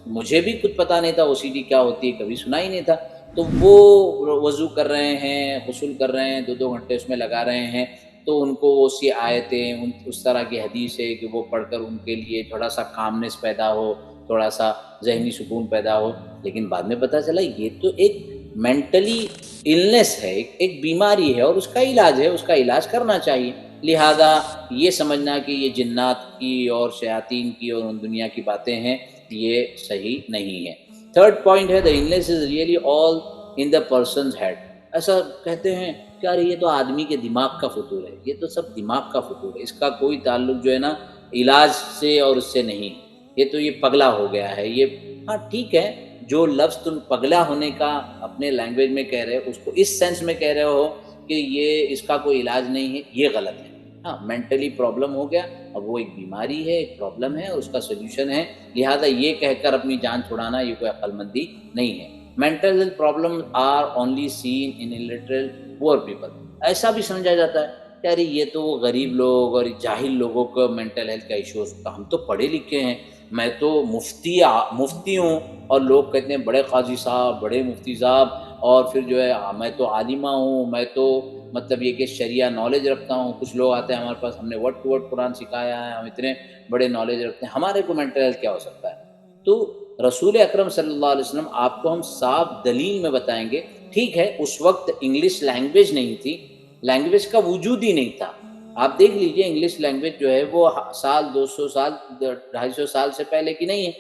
مجھے بھی کچھ پتہ نہیں تھا او سی ڈی کیا ہوتی ہے، کبھی سنا ہی نہیں تھا۔ تو وہ وضو کر رہے ہیں، غسل کر رہے ہیں، 2 گھنٹے اس میں لگا رہے ہیں، تو ان کو وہ سی آیتیں، اس طرح کی حدیث ہے کہ وہ پڑھ کر ان کے لیے تھوڑا سا کامنس پیدا ہو، تھوڑا سا ذہنی سکون پیدا ہو۔ لیکن بعد میں پتہ چلا یہ تو ایک مینٹلی النس ہے، ایک بیماری ہے، اور اس کا علاج ہے، اس کا علاج کرنا چاہیے۔ لہذا یہ سمجھنا کہ یہ جنات کی اور شیاطین کی اور ان دنیا کی باتیں ہیں، یہ صحیح نہیں ہے۔ تھرڈ پوائنٹ ہے the illness is really all in the person's head۔ ایسا کہتے ہیں کہ یار یہ تو آدمی کے دماغ کا فطور ہے، یہ تو سب دماغ کا فطور ہے، اس کا کوئی تعلق جو ہے نا علاج سے اور اس سے نہیں، یہ تو یہ پگلا ہو گیا ہے۔ یہ ہاں ٹھیک ہے، جو لفظ تم پگلا ہونے کا اپنے لینگویج میں کہہ رہے ہو اس کو اس سینس میں کہہ رہے ہو کہ یہ اس کا کوئی علاج نہیں ہے، یہ غلط ہے۔ ہاں مینٹلی پرابلم ہو گیا، اب وہ ایک بیماری ہے، ایک پرابلم ہے، اس کا سولوشن ہے، لہذا یہ کہہ کر اپنی جان چھڑانا یہ کوئی عقل مندی نہیں ہے۔ Mental health problem are only seen in literal poor people. ایسا بھی سمجھا جاتا ہے کہ ارے یہ تو وہ غریب لوگ اور جاہل لوگوں کا مینٹل ہیلتھ کا ایشو ہو سکتا، ہم تو پڑھے لکھے ہیں، میں تو مفتی ہوں، اور لوگ کہتے ہیں بڑے قاضی صاحب، بڑے مفتی صاحب، اور پھر جو ہے میں تو عالمہ ہوں، میں تو مطلب یہ کہ شریعہ نالج رکھتا ہوں۔ کچھ لوگ آتے ہیں ہمارے پاس، ہم نے ورڈ ٹو ورڈ قرآن سکھایا ہے، ہم اتنے بڑے نالج رکھتے ہیں، ہمارے کو مینٹل ہیلتھ کیا ہو سکتا ہے؟ تو رسول اکرم صلی اللہ علیہ وسلم آپ کو ہم صاف دلیل میں بتائیں گے۔ ٹھیک ہے اس وقت انگلش لینگویج نہیں تھی، لینگویج کا وجود ہی نہیں تھا۔ آپ دیکھ لیجئے انگلش لینگویج جو ہے وہ 200 سال 250 سال سے پہلے کی نہیں ہے۔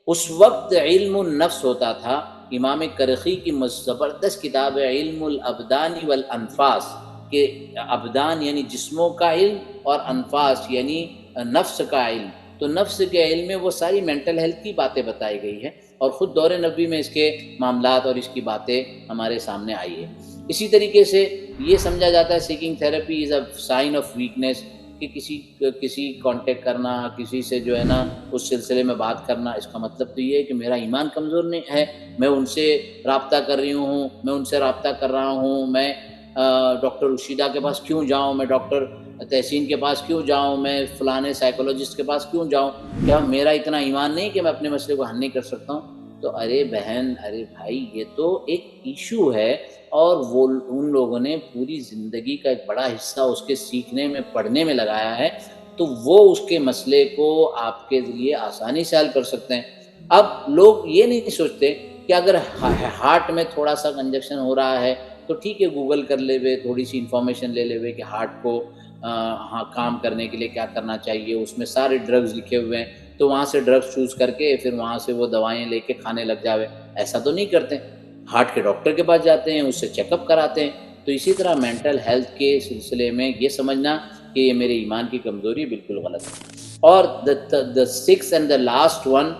اس وقت علم النفس ہوتا تھا۔ امام کرخی کی زبردست کتاب ہے علم الابدان والانفاس، کہ ابدان یعنی جسموں کا علم اور انفاس یعنی نفس کا علم۔ تو نفس کے علم میں وہ ساری مینٹل ہیلتھ کی باتیں بتائی گئی ہیں، اور خود دور نبوی میں اس کے معاملات اور اس کی باتیں ہمارے سامنے آئی ہے۔ اسی طریقے سے یہ سمجھا جاتا ہے seeking therapy is a sign of weakness, کہ کسی کانٹیکٹ کرنا، کسی سے جو ہے نا اس سلسلے میں بات کرنا، اس کا مطلب تو یہ ہے کہ میرا ایمان کمزور نہیں ہے، میں ان سے رابطہ کر رہی ہوں، میں ان سے رابطہ کر رہا ہوں، میں ڈاکٹر رشیدہ کے پاس کیوں جاؤں، میں ڈاکٹر تحسین کے پاس کیوں جاؤں، میں فلانے سائیکولوجسٹ کے پاس کیوں جاؤں، کیا میرا اتنا ایمان نہیں کہ میں اپنے مسئلے کو حل نہیں کر سکتا ہوں؟ تو ارے بہن، ارے بھائی، یہ تو ایک ایشو ہے، اور وہ ان لوگوں نے پوری زندگی کا ایک بڑا حصہ اس کے سیکھنے میں، پڑھنے میں لگایا ہے، تو وہ اس کے مسئلے کو آپ کے ذریعے آسانی سے حل کر سکتے ہیں۔ اب لوگ یہ نہیں سوچتے کہ اگر ہارٹ میں تھوڑا سا کنجکشن ہو رہا ہے تو ٹھیک ہے گوگل کر لے وے، تھوڑی سی انفارمیشن لے لے وے کہ ہارٹ کو ہاں کام کرنے کے لیے کیا کرنا چاہیے، اس میں سارے ڈرگز لکھے ہوئے ہیں، تو وہاں سے ڈرگز چوز کر کے پھر وہاں سے وہ دوائیں لے کے کھانے لگ جاوے۔ ایسا تو نہیں کرتے، ہارٹ کے ڈاکٹر کے پاس جاتے ہیں، اس سے چیک اپ کراتے ہیں۔ تو اسی طرح مینٹل ہیلتھ کے سلسلے میں یہ سمجھنا کہ یہ میرے ایمان کی کمزوری بالکل غلط ہے۔ اور the sixth and the last one،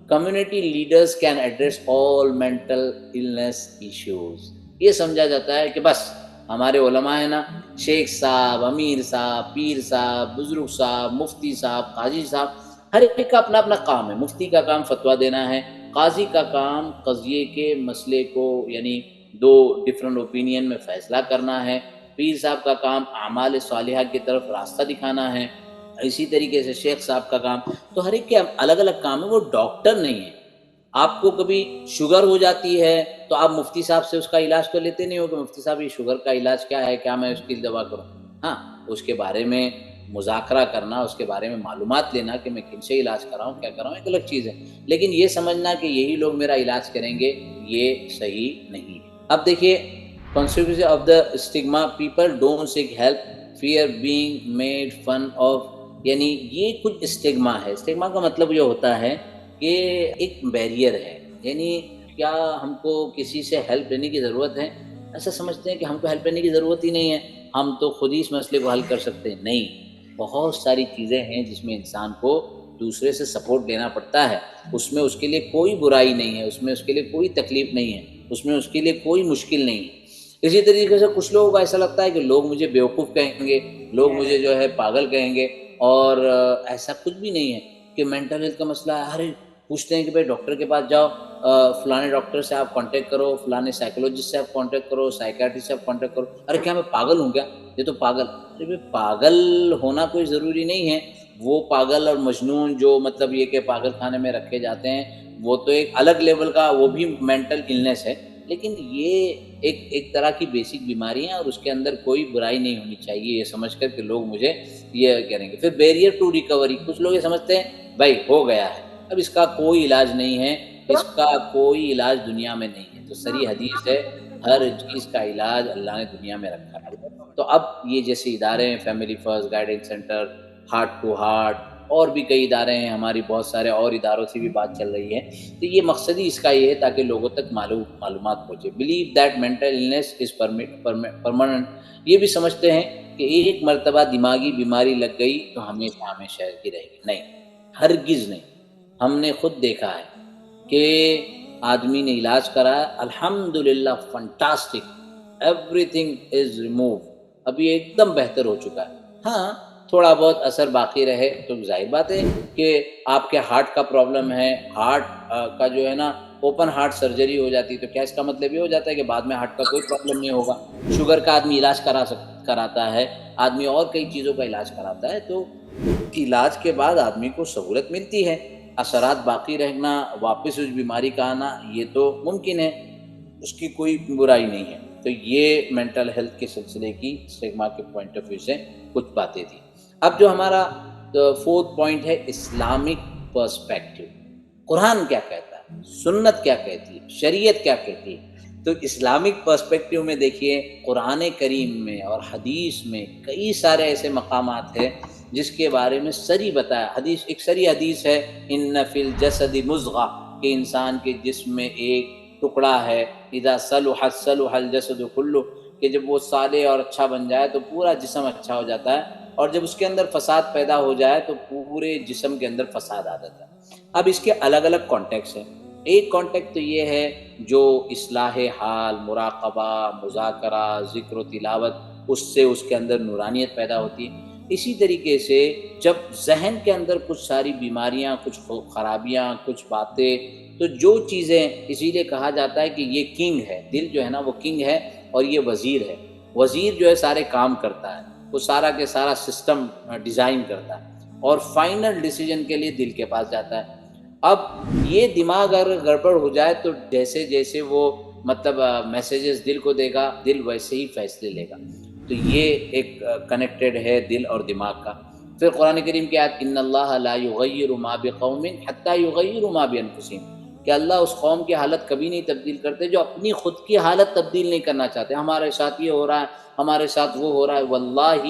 community leaders can address all mental illness issues۔ یہ سمجھا جاتا ہے کہ بس ہمارے علماء ہیں نا، شیخ صاحب، امیر صاحب، پیر صاحب، بزرگ صاحب، مفتی صاحب، قاضی صاحب، ہر ایک کا اپنا اپنا کام ہے۔ مفتی کا کام فتویٰ دینا ہے، قاضی کا کام قضیے کے مسئلے کو یعنی دو ڈفرنٹ اوپینین میں فیصلہ کرنا ہے، پیر صاحب کا کام اعمال صالحہ کی طرف راستہ دکھانا ہے، اسی طریقے سے شیخ صاحب کا کام۔ تو ہر ایک کے الگ الگ کام ہے، وہ ڈاکٹر نہیں ہے۔ آپ کو کبھی شوگر ہو جاتی ہے تو آپ مفتی صاحب سے اس کا علاج تو لیتے نہیں ہو کہ مفتی صاحب یہ شوگر کا علاج کیا ہے، کیا میں اس کی دوا کروں؟ ہاں اس کے بارے میں مذاکرہ کرنا، اس کے بارے میں معلومات لینا کہ میں کن سے علاج کراؤں، کیا کراؤں، ایک الگ چیز ہے، لیکن یہ سمجھنا کہ یہی لوگ میرا علاج کریں گے، یہ صحیح نہیں۔ اب دیکھیے consequences of the stigma، people don't seek help fear being made fun of، یعنی یہ کچھ اسٹگما ہے۔ اسٹگما کا مطلب یہ ہوتا ہے کہ ایک بیریئر ہے، یعنی کیا ہم کو کسی سے ہیلپ لینے کی ضرورت ہے؟ ایسا سمجھتے ہیں کہ ہم کو ہیلپ لینے کی ضرورت ہی نہیں ہے، ہم تو خود ہی اس مسئلے کو حل کر سکتے ہیں۔ نہیں، بہت ساری چیزیں ہیں جس میں انسان کو دوسرے سے سپورٹ لینا پڑتا ہے، اس میں اس کے لیے کوئی برائی نہیں ہے، اس میں اس کے لیے کوئی تکلیف نہیں ہے، اس میں اس کے لیے کوئی مشکل نہیں ہے۔ اسی طریقے سے کچھ لوگوں کو ایسا لگتا ہے کہ لوگ مجھے بیوقوف کہیں گے، لوگ مجھے جو ہے پاگل کہیں گے، اور ایسا کچھ بھی نہیں ہے کہ مینٹل ہیلتھ کا مسئلہ ہے، ارے پوچھتے ہیں کہ بھائی ڈاکٹر کے پاس جاؤ، فلانے ڈاکٹر سے آپ کانٹیکٹ کرو، فلانے سائیکولوجسٹ سے آپ کانٹیکٹ کرو، سائیکیٹرسٹ سے آپ کانٹیکٹ کرو۔ ارے کیا میں پاگل ہوں کیا؟ یہ تو پاگل، ارے بھائی پاگل ہونا کوئی ضروری نہیں ہے۔ وہ پاگل اور مجنون جو مطلب یہ کہ پاگل خانے میں رکھے جاتے ہیں، وہ تو ایک الگ لیول کا، وہ بھی مینٹل النیس ہے، لیکن یہ ایک طرح کی بیسک بیماری ہے، اور اس کے اندر کوئی برائی نہیں ہونی چاہیے، یہ سمجھ کر کہ لوگ مجھے یہ کریں گے۔ پھر بیریئر ٹو ریکوری، کچھ لوگ یہ سمجھتے ہیں بھائی ہو گیا ہے، اب اس کا کوئی علاج نہیں ہے، اس کا کوئی علاج دنیا میں نہیں ہے. تو صریح حدیث ہے ہر چیز کا علاج اللہ نے دنیا میں رکھا ہے. تو اب یہ جیسے ادارے ہیں family first guidance centre, heart to heart, اور بھی کئی ادارے ہیں، ہماری بہت سارے اور اداروں سے بھی بات چل رہی ہے. تو یہ مقصد ہی اس کا یہ ہے تاکہ لوگوں تک معلومات پہنچے. Believe that mental illness is permanent. یہ بھی سمجھتے ہیں کہ ایک مرتبہ دماغی بیماری لگ گئی تو ہمیشہ ہمیشہ کی رہے گی. نہیں، ہرگز نہیں. ہم نے خود دیکھا ہے کہ آدمی نے علاج کرا، الحمدللہ fantastic, every thing is remove, ابھی ایک دم بہتر ہو چکا ہے. ہاں، تھوڑا بہت اثر باقی رہے تو ظاہر بات ہے کہ آپ کے ہارٹ کا پرابلم ہے، ہارٹ کا جو ہے نا اوپن ہارٹ سرجری ہو جاتی، تو کیا اس کا مطلب یہ ہو جاتا ہے کہ بعد میں ہارٹ کا کوئی پرابلم نہیں ہوگا؟ شوگر کا آدمی علاج کراتا ہے، آدمی اور کئی چیزوں کا علاج کراتا ہے، تو علاج کے بعد آدمی کو سہولت ملتی ہے. اثرات باقی رہنا، واپس اس بیماری کا آنا، یہ تو ممکن ہے، اس کی کوئی برائی نہیں ہے. تو یہ مینٹل ہیلتھ کے سلسلے کی اسٹگما کے پوائنٹ آف ویو سے کچھ باتیں تھیں. اب جو ہمارا فورتھ پوائنٹ ہے اسلامک پرسپیکٹو. قرآن کیا کہتا ہے، سنت کیا کہتی ہے، شریعت کیا کہتی ہے؟ تو اسلامک پرسپیکٹو میں دیکھیے قرآن کریم میں اور حدیث میں کئی سارے ایسے مقامات ہیں جس کے بارے میں سری بتایا. حدیث ایک سری حدیث ہے، ان فی الجسد مضغہ، کہ انسان کے جسم میں ایک ٹکڑا ہے، اذا صلحت صلح الجسد کلہ، کہ جب وہ صالح اور اچھا بن جائے تو پورا جسم اچھا ہو جاتا ہے، اور جب اس کے اندر فساد پیدا ہو جائے تو پورے جسم کے اندر فساد آ جاتا ہے. اب اس کے الگ الگ کانٹیکس ہیں. ایک کانٹیکٹ تو یہ ہے جو اصلاح حال، مراقبہ، مذاکرہ، ذکر و تلاوت، اس سے اس کے اندر نورانیت پیدا ہوتی ہے. اسی طریقے سے جب ذہن کے اندر کچھ ساری بیماریاں، کچھ خرابیاں، کچھ باتیں، تو جو چیزیں، اسی لیے کہا جاتا ہے کہ یہ کنگ ہے، دل جو ہے نا وہ کنگ ہے اور یہ وزیر ہے. وزیر جو ہے سارے کام کرتا ہے، وہ سارا کے سارا سسٹم ڈیزائن کرتا ہے، اور فائنل ڈیسیجن کے لیے دل کے پاس جاتا ہے. اب یہ دماغ اگر گڑبڑ ہو جائے تو جیسے جیسے وہ مطلب میسیجز دل کو دے گا، دل ویسے ہی فیصلے لے گا. تو یہ ایک کنیکٹڈ ہے دل اور دماغ کا. پھر قرآن کریم کی آیت ان اللہ لا یغیر ما بقوم حتی یغیروا ما بانفسہم، کہ اللہ اس قوم کی حالت کبھی نہیں تبدیل کرتے جو اپنی خود کی حالت تبدیل نہیں کرنا چاہتے. ہمارے ساتھ یہ ہو رہا ہے، ہمارے ساتھ وہ ہو رہا ہے. واللہ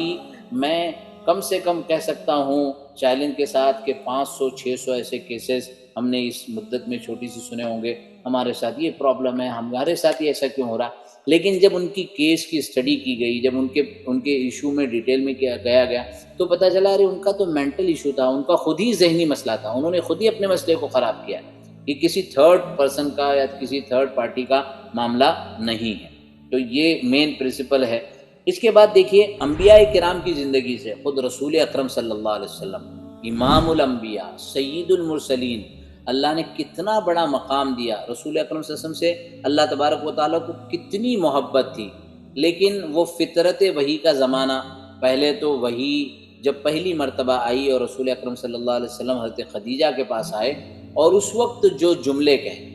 میں کم سے کم کہہ سکتا ہوں چیلنج کے ساتھ کہ 500-600 ایسے کیسز ہم نے اس مدت میں چھوٹی سی سنے ہوں گے. ہمارے ساتھ یہ پرابلم ہے، ہمارے ساتھ یہ ایسا کیوں ہو رہا ہے. لیکن جب ان کی کیس کی اسٹڈی کی گئی، جب ان کے ایشو میں ڈیٹیل میں کیا گیا تو پتہ چلا ارے ان کا تو مینٹل ایشو تھا، ان کا خود ہی ذہنی مسئلہ تھا، انہوں نے خود ہی اپنے مسئلے کو خراب کیا. یہ کسی تھرڈ پرسن کا یا کسی تھرڈ پارٹی کا معاملہ نہیں ہے. تو یہ مین پرنسپل ہے. اس کے بعد دیکھیے انبیاء کرام کی زندگی سے، خود رسول اکرم صلی اللہ علیہ وسلم امام الانبیاء سید المرسلین، اللہ نے کتنا بڑا مقام دیا. رسول اکرم صلی اللہ علیہ وسلم سے اللہ تبارک و تعالیٰ کو کتنی محبت تھی. لیکن وہ فطرت وحی کا زمانہ، پہلے تو وحی جب پہلی مرتبہ آئی اور رسول اکرم صلی اللہ علیہ وسلم حضرت خدیجہ کے پاس آئے اور اس وقت جو جملے کہے،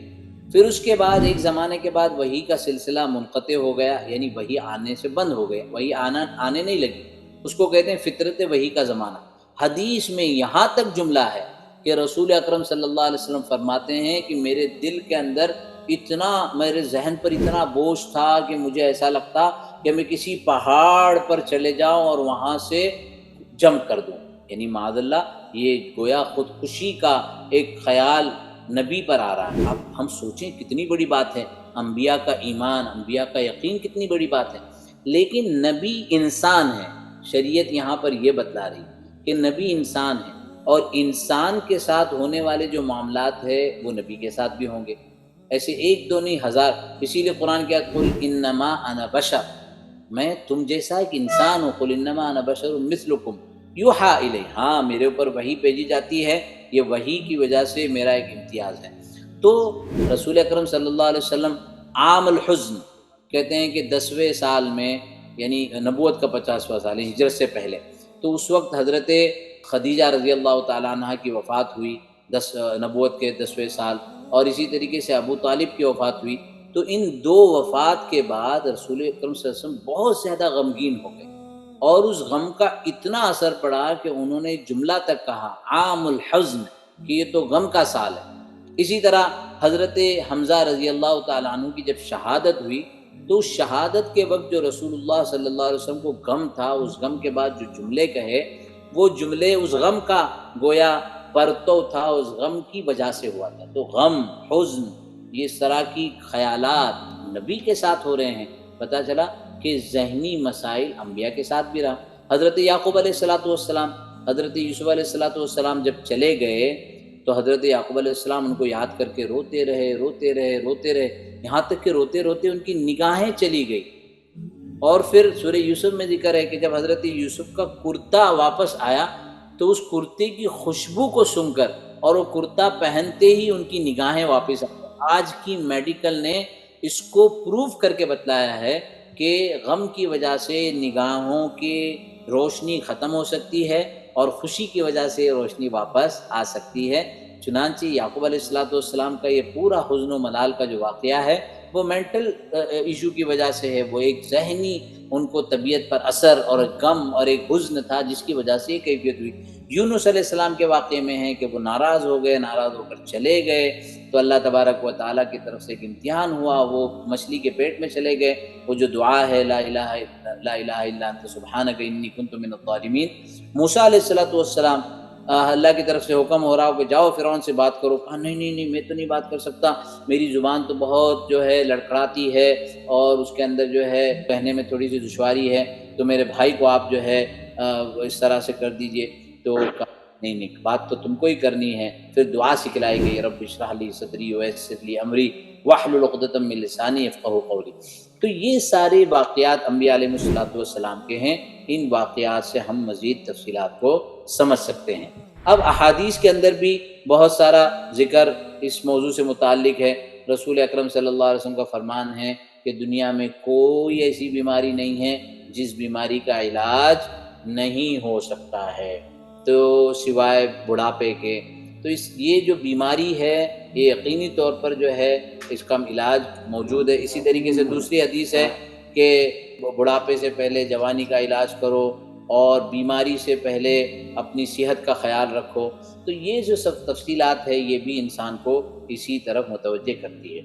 پھر اس کے بعد ایک زمانے کے بعد وحی کا سلسلہ منقطع ہو گیا، یعنی وحی آنے سے بند ہو گیا، وحی آنے نہیں لگی. اس کو کہتے ہیں فطرت وحی کا زمانہ. حدیث میں یہاں تک جملہ ہے کہ رسول اکرم صلی اللہ علیہ وسلم فرماتے ہیں کہ میرے دل کے اندر اتنا، میرے ذہن پر اتنا بوجھ تھا کہ مجھے ایسا لگتا کہ میں کسی پہاڑ پر چلے جاؤں اور وہاں سے جمپ کر دوں. یعنی معاذ اللہ یہ گویا خودکشی کا ایک خیال نبی پر آ رہا ہے. اب ہم سوچیں کتنی بڑی بات ہے، انبیاء کا ایمان، انبیاء کا یقین کتنی بڑی بات ہے. لیکن نبی انسان ہے. شریعت یہاں پر یہ بتلا رہی کہ نبی انسان ہے، اور انسان کے ساتھ ہونے والے جو معاملات ہیں وہ نبی کے ساتھ بھی ہوں گے. ایسے ایک دو نہیں، ہزار. اسی لیے قرآن کیا قل انما انا بشر، میں تم جیسا ایک انسان ہوں. قل انما انا بشر مثلکم یوحا الی، ہاں میرے اوپر وحی بھیجی جاتی ہے، یہ وحی کی وجہ سے میرا ایک امتیاز ہے. تو رسول اکرم صلی اللہ علیہ وسلم عام الحزن کہتے ہیں کہ 10ویں سال میں، یعنی نبوت کا 50واں سال ہجرت سے پہلے، تو اس وقت حضرت خدیجہ رضی اللہ تعالیٰ عنہ کی وفات ہوئی نبوت کے 10ویں سال، اور اسی طریقے سے ابو طالب کی وفات ہوئی. تو ان دو وفات کے بعد رسول اکرم صلی اللہ علیہ وسلم بہت زیادہ غمگین ہو گئے، اور اس غم کا اتنا اثر پڑا کہ انہوں نے جملہ تک کہا عام الحزن، کہ یہ تو غم کا سال ہے. اسی طرح حضرت حمزہ رضی اللہ تعالیٰ عنہ کی جب شہادت ہوئی تو اس شہادت کے وقت جو رسول اللہ صلی اللہ علیہ وسلم کو غم تھا، اس غم کے بعد جو جملے کہے، وہ جملے اس غم کا گویا پرتو تھا، اس غم کی وجہ سے ہوا تھا۔ تو غم، حزن، یہ اس طرح کی خیالات نبی کے ساتھ ہو رہے ہیں، پتہ چلا کہ ذہنی مسائل انبیاء کے ساتھ بھی رہا۔ حضرت یعقوب علیہ السلام، حضرت یوسف علیہ السلام جب چلے گئے تو حضرت یعقوب علیہ السلام ان کو یاد کر کے روتے رہے، یہاں تک کہ روتے روتے ان کی نگاہیں چلی گئی۔ اور پھر سورہ یوسف میں ذکر ہے کہ جب حضرت یوسف کا کرتا واپس آیا تو اس کرتے کی خوشبو کو سن کر اور وہ کرتا پہنتے ہی ان کی نگاہیں واپس آئی۔ آج کی میڈیکل نے اس کو پروف کر کے بتلایا ہے کہ غم کی وجہ سے نگاہوں کی روشنی ختم ہو سکتی ہے اور خوشی کی وجہ سے روشنی واپس آ سکتی ہے۔ چنانچہ یعقوب علیہ السلام کا یہ پورا حزن و ملال کا جو واقعہ ہے وہ مینٹل ایشو کی وجہ سے ہے، وہ ایک ذہنی ان کو طبیعت پر اثر اور غم اور ایک حزن تھا جس کی وجہ سے یہ کیفیت ہوئی۔ یونس علیہ السلام کے واقعے میں ہے کہ وہ ناراض ہو گئے، ناراض ہو کر چلے گئے تو اللہ تبارک و تعالیٰ کی طرف سے ایک امتحان ہوا، وہ مچھلی کے پیٹ میں چلے گئے۔ وہ جو دعا ہے لا الہ الا انت سبحانک انی کنت من الظالمین، موسیٰ علیہ السلام اللہ کی طرف سے حکم ہو رہا ہو کہ جاؤ فرعون سے بات کرو، کہا نہیں میں تو نہیں بات کر سکتا، میری زبان تو بہت جو ہے لڑکھڑاتی ہے اور اس کے اندر جو ہے کہنے میں تھوڑی سی دشواری ہے، تو میرے بھائی کو آپ جو ہے اس طرح سے کر دیجئے۔ تو کہا نہیں بات تو تم کو ہی کرنی ہے۔ پھر دعا سکھلائی گئی، رب اشرح لی صدری ویسر لی امری واحلل عقدۃ من لسانی یفقہوا قولی۔ تو یہ سارے واقعات انبیاء علیہ السلام کے ہیں، ان واقعات سے ہم مزید تفصیلات کو سمجھ سکتے ہیں۔ اب احادیث کے اندر بھی بہت سارا ذکر اس موضوع سے متعلق ہے۔ رسول اکرم صلی اللہ علیہ وسلم کا فرمان ہے کہ دنیا میں کوئی ایسی بیماری نہیں ہے جس بیماری کا علاج نہیں ہو سکتا ہے تو سوائے بڑھاپے کے۔ تو یہ جو بیماری ہے یہ یقینی طور پر جو ہے اس کا علاج موجود ہے۔ اسی طریقے سے دوسری حدیث ہے کہ بڑھاپے سے پہلے جوانی کا علاج کرو اور بیماری سے پہلے اپنی صحت کا خیال رکھو۔ تو یہ جو سب تفصیلات ہے یہ بھی انسان کو اسی طرف متوجہ کرتی ہے۔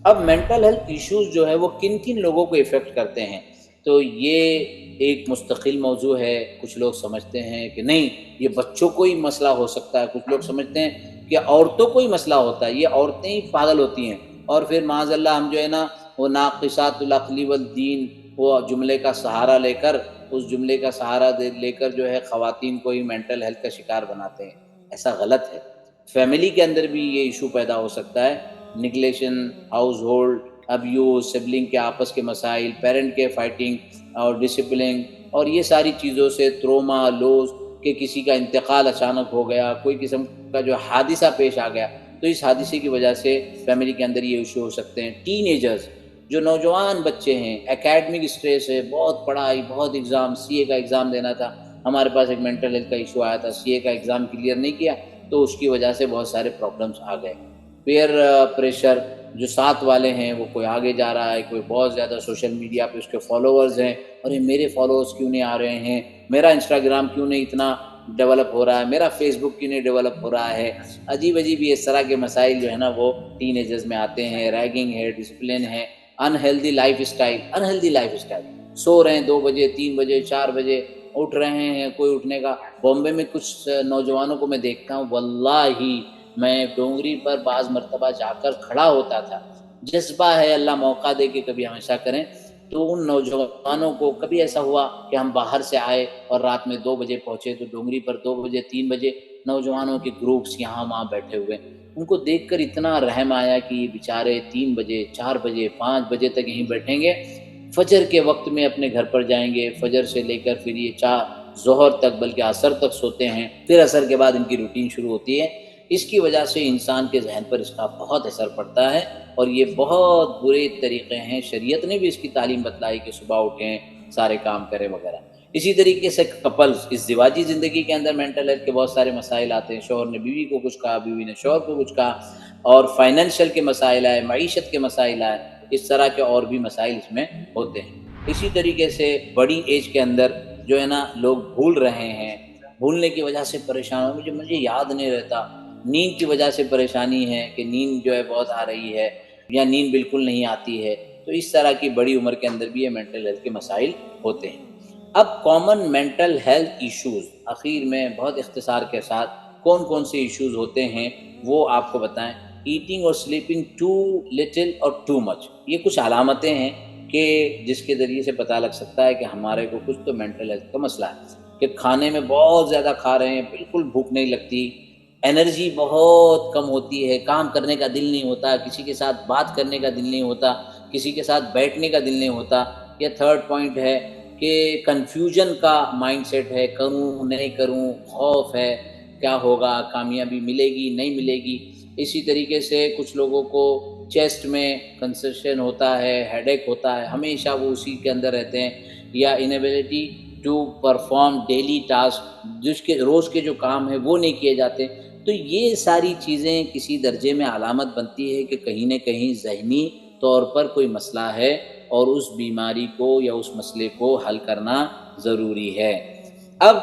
اب مینٹل ہیلتھ ایشوز جو ہے وہ کن کن لوگوں کو افیکٹ کرتے ہیں، تو یہ ایک مستقل موضوع ہے۔ کچھ لوگ سمجھتے ہیں کہ نہیں یہ بچوں کو ہی مسئلہ ہو سکتا ہے، کچھ لوگ سمجھتے ہیں کہ عورتوں کو ہی مسئلہ ہوتا ہے، یہ عورتیں ہی پاگل ہوتی ہیں، اور پھر معاذ اللہ ہم جو ہے نا وہ ناقصات العقل والدین وہ جملے کا سہارا لے کر جو ہے خواتین کو ہی مینٹل ہیلتھ کا شکار بناتے ہیں۔ ایسا غلط ہے۔ فیملی کے اندر بھی یہ ایشو پیدا ہو سکتا ہے، نگلیشن، ہاؤس ہولڈ ابیوز، سبلنگ کے آپس کے مسائل، پیرنٹ کے فائٹنگ اور ڈسپلن، اور یہ ساری چیزوں سے تروما، لوز کہ کسی کا انتقال اچانک ہو گیا، کوئی قسم کا جو حادثہ پیش آ گیا، تو اس حادثے کی وجہ سے فیملی کے اندر یہ ایشو ہو سکتے ہیں۔ ٹین ایجرز جو نوجوان بچے ہیں، اکیڈمک اسٹریس ہے، بہت پڑھائی، بہت ایگزام، سی اے کا ایگزام دینا تھا، ہمارے پاس ایک مینٹل ہیلتھ کا ایشو آیا تھا، سی اے کا ایگزام کلیئر نہیں کیا تو اس کی وجہ سے بہت سارے پرابلمس آ گئے۔ پیئر پریشر، جو ساتھ والے ہیں وہ کوئی آگے جا رہا ہے، کوئی بہت زیادہ سوشل میڈیا پہ اس کے فالوورز ہیں، اور یہ میرے فالوورز کیوں نہیں آ رہے ہیں، میرا انسٹاگرام کیوں نہیں اتنا ڈیولپ ہو رہا ہے، میرا فیس بک کیوں نہیں ڈیولپ ہو رہا ہے۔ عجیب اس طرح کے مسائل جو ہے نا وہ ٹین ایجرز میں آتے ہیں۔ ریگنگ ہے، ڈسپلن ہے، انہیلدی لائف اسٹائل، سو رہے ہیں 2 بجے، 3 بجے، 4 بجے، اٹھ رہے ہیں کوئی اٹھنے کا۔ بامبے میں کچھ نوجوانوں کو میں دیکھتا ہوں، واللہ میں ڈونگری پر بعض مرتبہ جا کر کھڑا ہوتا تھا۔ جذبہ ہے، اللہ موقع دے کہ کبھی ہمیشہ کریں تو ان نوجوانوں کو کبھی ایسا ہوا کہ ہم باہر سے آئے اور رات میں 2 بجے پہنچے تو ڈونگری پر 2 بجے 3 بجے نوجوانوں کے گروپس یہاں وہاں بیٹھے ہوئے، ان کو دیکھ کر اتنا رحم آیا کہ یہ بیچارے 3 بجے 4 بجے 5 بجے تک یہیں بیٹھیں گے، فجر کے وقت میں اپنے گھر پر جائیں گے، فجر سے لے کر پھر یہ ظہر تک بلکہ عصر تک سوتے ہیں، پھر عصر کے بعد ان کی روٹین شروع ہوتی ہے۔ اس کی وجہ سے انسان کے ذہن پر اس کا بہت اثر پڑتا ہے، اور یہ بہت برے طریقے ہیں۔ شریعت نے بھی اس کی تعلیم بتلائی کہ صبح اٹھیں، سارے کام کریں وغیرہ۔ اسی طریقے سے کپلز، ازدواجی زندگی کے اندر مینٹل ہیلتھ کے بہت سارے مسائل آتے ہیں۔ شوہر نے بیوی کو کچھ کہا، بیوی نے شوہر کو کچھ کہا، اور فائنینشیل کے مسائل آئے، معیشت کے مسائل آئے، اس طرح کے اور بھی مسائل اس میں ہوتے ہیں۔ اسی طریقے سے بڑی ایج کے اندر جو ہے نا لوگ بھول رہے ہیں، بھولنے کی وجہ سے پریشان ہو، مجھے یاد نہیں رہتا، نیند کی وجہ سے پریشانی ہے کہ نیند جو ہے بہت آ رہی ہے یا نیند بالکل نہیں آتی ہے، تو اس طرح کی بڑی عمر کے اندر بھی یہ مینٹل ہیلتھ کے مسائل ہوتے ہیں۔ اب کامن مینٹل ہیلتھ ایشوز، اخیر میں بہت اختصار کے ساتھ کون کون سے ایشوز ہوتے ہیں وہ آپ کو بتائیں۔ ایٹنگ اور سلیپنگ ٹو لٹل اور ٹو مچ، یہ کچھ علامتیں ہیں کہ جس کے ذریعے سے پتہ لگ سکتا ہے کہ ہمارے کو کچھ تو مینٹل ہیلتھ کا مسئلہ ہے، کہ کھانے میں بہت زیادہ کھا رہے ہیں، بالکل بھوک نہیں لگتی، انرجی بہت کم ہوتی ہے، کام کرنے کا دل نہیں ہوتا، کسی کے ساتھ بات کرنے کا دل نہیں ہوتا، کسی کے ساتھ بیٹھنے کا دل نہیں ہوتا۔ یا تھرڈ پوائنٹ ہے کہ کنفیوژن کا مائنڈ سیٹ ہے، کروں نہیں کروں، خوف ہے کیا ہوگا، کامیابی ملے گی نہیں ملے گی۔ اسی طریقے سے کچھ لوگوں کو چیسٹ میں کنسیشن ہوتا ہے، ہیڈ ایک ہوتا ہے، ہمیشہ وہ اسی کے اندر رہتے ہیں، یا inability to perform daily task, جس کے روز کے جو کام ہیں وہ نہیں کیے جاتے۔ تو یہ ساری چیزیں کسی درجے میں علامت بنتی ہے کہ کہیں نہ کہیں ذہنی طور پر کوئی مسئلہ ہے اور اس بیماری کو یا اس مسئلے کو حل کرنا ضروری ہے۔ اب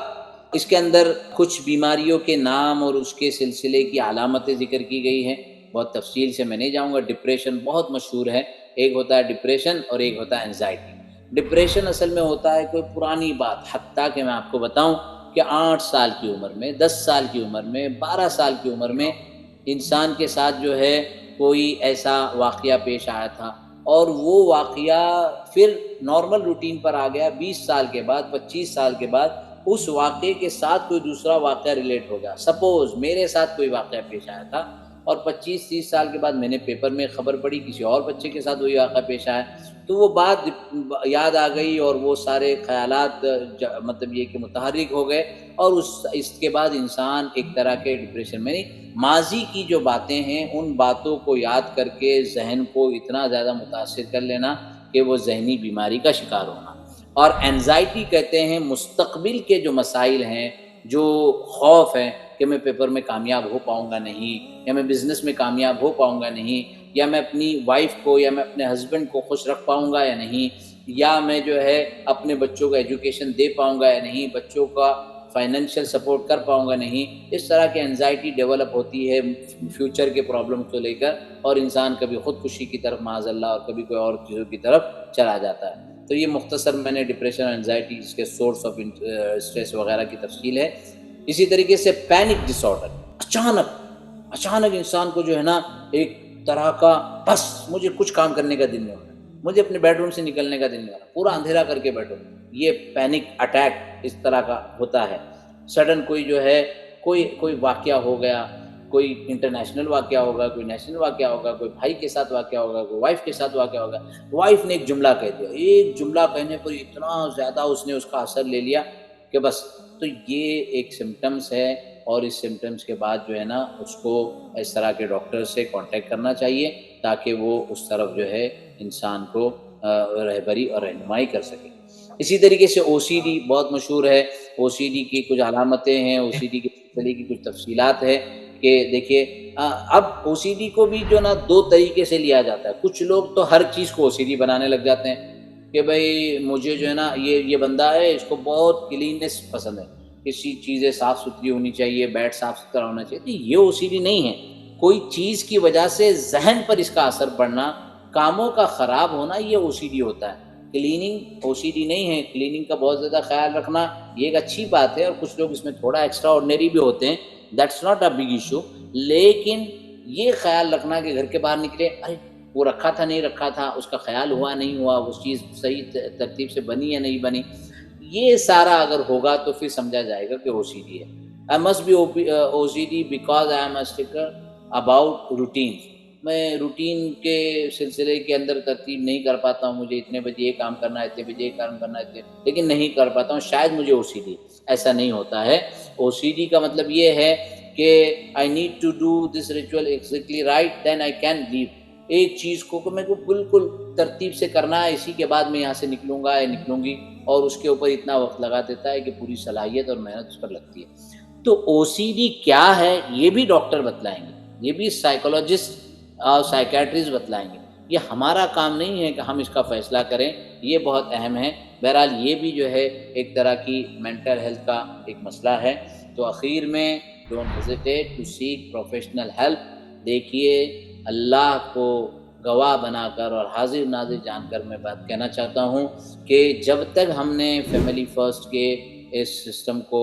اس کے اندر کچھ بیماریوں کے نام اور اس کے سلسلے کی علامتیں ذکر کی گئی ہیں، بہت تفصیل سے میں نہیں جاؤں گا۔ ڈپریشن بہت مشہور ہے، ایک ہوتا ہے ڈپریشن اور ایک ہوتا ہے انزائٹی۔ ڈپریشن اصل میں ہوتا ہے کوئی پرانی بات، حتیٰ کہ میں آپ کو بتاؤں کہ 8 سال کی عمر میں، 10 سال کی عمر میں، 12 سال کی عمر میں انسان کے ساتھ جو ہے کوئی ایسا واقعہ پیش آیا تھا اور وہ واقعہ پھر نارمل روٹین پر آ گیا، 20 سال کے بعد، 25 سال کے بعد اس واقعے کے ساتھ کوئی دوسرا واقعہ ریلیٹ ہو گیا۔ سپوز میرے ساتھ کوئی واقعہ پیش آیا تھا اور 25-30 سال کے بعد میں نے پیپر میں خبر پڑھی کسی اور بچے کے ساتھ وہی واقعہ پیش آیا، تو وہ بات یاد آ گئی اور وہ سارے خیالات مطلب یہ کہ متحرک ہو گئے، اور اس کے بعد انسان ایک طرح کے ڈپریشن میں، ماضی کی جو باتیں ہیں ان باتوں کو یاد کر کے ذہن کو اتنا زیادہ متاثر کر لینا کہ وہ ذہنی بیماری کا شکار ہونا۔ اور اینزائٹی کہتے ہیں مستقبل کے جو مسائل ہیں، جو خوف ہے کہ میں پیپر میں کامیاب ہو پاؤں گا نہیں، یا میں بزنس میں کامیاب ہو پاؤں گا نہیں، یا میں اپنی وائف کو یا میں اپنے ہسبینڈ کو خوش رکھ پاؤں گا یا نہیں، یا میں جو ہے اپنے بچوں کو ایجوکیشن دے پاؤں گا یا نہیں، بچوں کا فائنینشیل سپورٹ کر پاؤں گا نہیں۔ اس طرح کی انزائٹی ڈیولپ ہوتی ہے فیوچر کے پرابلم کو لے کر، اور انسان کبھی خودکشی کی طرف معاذ اللہ اور کبھی کوئی اور چیزوں کی طرف چلا جاتا ہے۔ تو یہ مختصر میں نے ڈپریشن اور انزائٹی، اس کے سورس آف اسٹریس وغیرہ کی تفصیل ہے۔ اسی طریقے سے پینک ڈس آرڈر، اچانک انسان کو جو ہے نا ایک طرح کا بس مجھے کچھ کام کرنے کا دل نہیں ہو رہا، مجھے اپنے بیڈ روم سے نکلنے کا دل نہیں ہو رہا، پورا اندھیرا کر کے بیٹھو، یہ پینک اٹیک اس طرح کا ہوتا ہے۔ سڈن کوئی جو ہے کوئی واقعہ ہو گیا، کوئی انٹرنیشنل واقعہ ہوگا، کوئی نیشنل واقعہ ہوگا، کوئی بھائی کے ساتھ واقعہ ہوگا، کوئی وائف کے ساتھ واقعہ ہوگا، وائف نے ایک جملہ کہہ دیا، ایک جملہ کہنے پر اتنا زیادہ اس نے اس کا اثر لے لیا کہ بس، تو یہ ایک سمٹمز ہے، اور اس سمٹمز کے بعد جو ہے نا اس کو اس طرح کے ڈاکٹر سے کانٹیکٹ کرنا چاہیے تاکہ وہ اس طرف جو ہے انسان کو رہبری اور رہنمائی کر سکے۔ اسی طریقے سے او سی ڈی بہت مشہور ہے، او سی ڈی کی کچھ علامتیں ہیں، او سی ڈی کے سلسلے کی کچھ تفصیلات ہے کہ دیکھیے اب او سی ڈی کو بھی جو نا دو طریقے سے لیا جاتا ہے۔ کچھ لوگ تو ہر چیز کو او سی ڈی بنانے لگ جاتے ہیں کہ بھائی مجھے جو ہے نا یہ بندہ ہے، اس کو بہت کلیننس پسند ہے، کسی چیزیں صاف ستھری ہونی چاہیے، بیڈ صاف ستھرا ہونا چاہیے۔ تو یہ او سی ڈی نہیں ہے، کوئی چیز کی وجہ سے ذہن پر اس کا اثر پڑنا، کاموں کا خراب ہونا، یہ او سی ڈی ہوتا ہے۔ کلیننگ او سی ڈی نہیں ہے، کلیننگ کا بہت زیادہ خیال رکھنا یہ ایک اچھی بات ہے، اور کچھ لوگ اس میں تھوڑا ایکسٹرا آرڈنری بھی ہوتے ہیں، that's not a big issue, لیکن یہ خیال رکھنا کہ گھر کے باہر نکلے ارے وہ رکھا تھا نہیں رکھا تھا، اس کا خیال ہوا نہیں ہوا، وہ چیز صحیح ترتیب سے بنی یا نہیں بنی، یہ سارا اگر ہوگا تو پھر سمجھا جائے گا کہ او سی ڈی ہے۔ I must be OCD because I am a sticker about routines۔ میں روٹین کے سلسلے کے اندر ترتیب نہیں کر پاتا ہوں، مجھے اتنے بجے یہ کام کرنا ہے، اتنے بجے یہ کام کرنا ہے، لیکن نہیں کر پاتا ہوں، شاید مجھے او سی ڈی۔ ایسا نہیں ہوتا ہے۔ او سی ڈی کا مطلب یہ ہے کہ I need to do this ritual exactly right then I can leave۔ ایک چیز کو میں کو بالکل ترتیب سے کرنا ہے، اسی کے بعد میں یہاں سے نکلوں گا یا نکلوں گی، اور اس کے اوپر اتنا وقت لگا دیتا ہے کہ پوری صلاحیت اور محنت اس پر لگتی ہے۔ تو او سی ڈی کیا ہے یہ بھی ڈاکٹر بتلائیں گے، یہ بھی سائیکولوجسٹ اور سائیکیٹرسٹ بتلائیں گے، یہ ہمارا کام نہیں ہے کہ ہم اس کا فیصلہ کریں، یہ بہت اہم ہے۔ بہرحال یہ بھی جو ہے ایک طرح کی مینٹل ہیلتھ کا ایک مسئلہ ہے۔ تو اخیر میں don't hesitate to seek professional help. دیکھیے اللہ کو گواہ بنا کر اور حاضر ناظر جان کر میں بات کہنا چاہتا ہوں کہ جب تک ہم نے فیملی فرسٹ کے اس سسٹم کو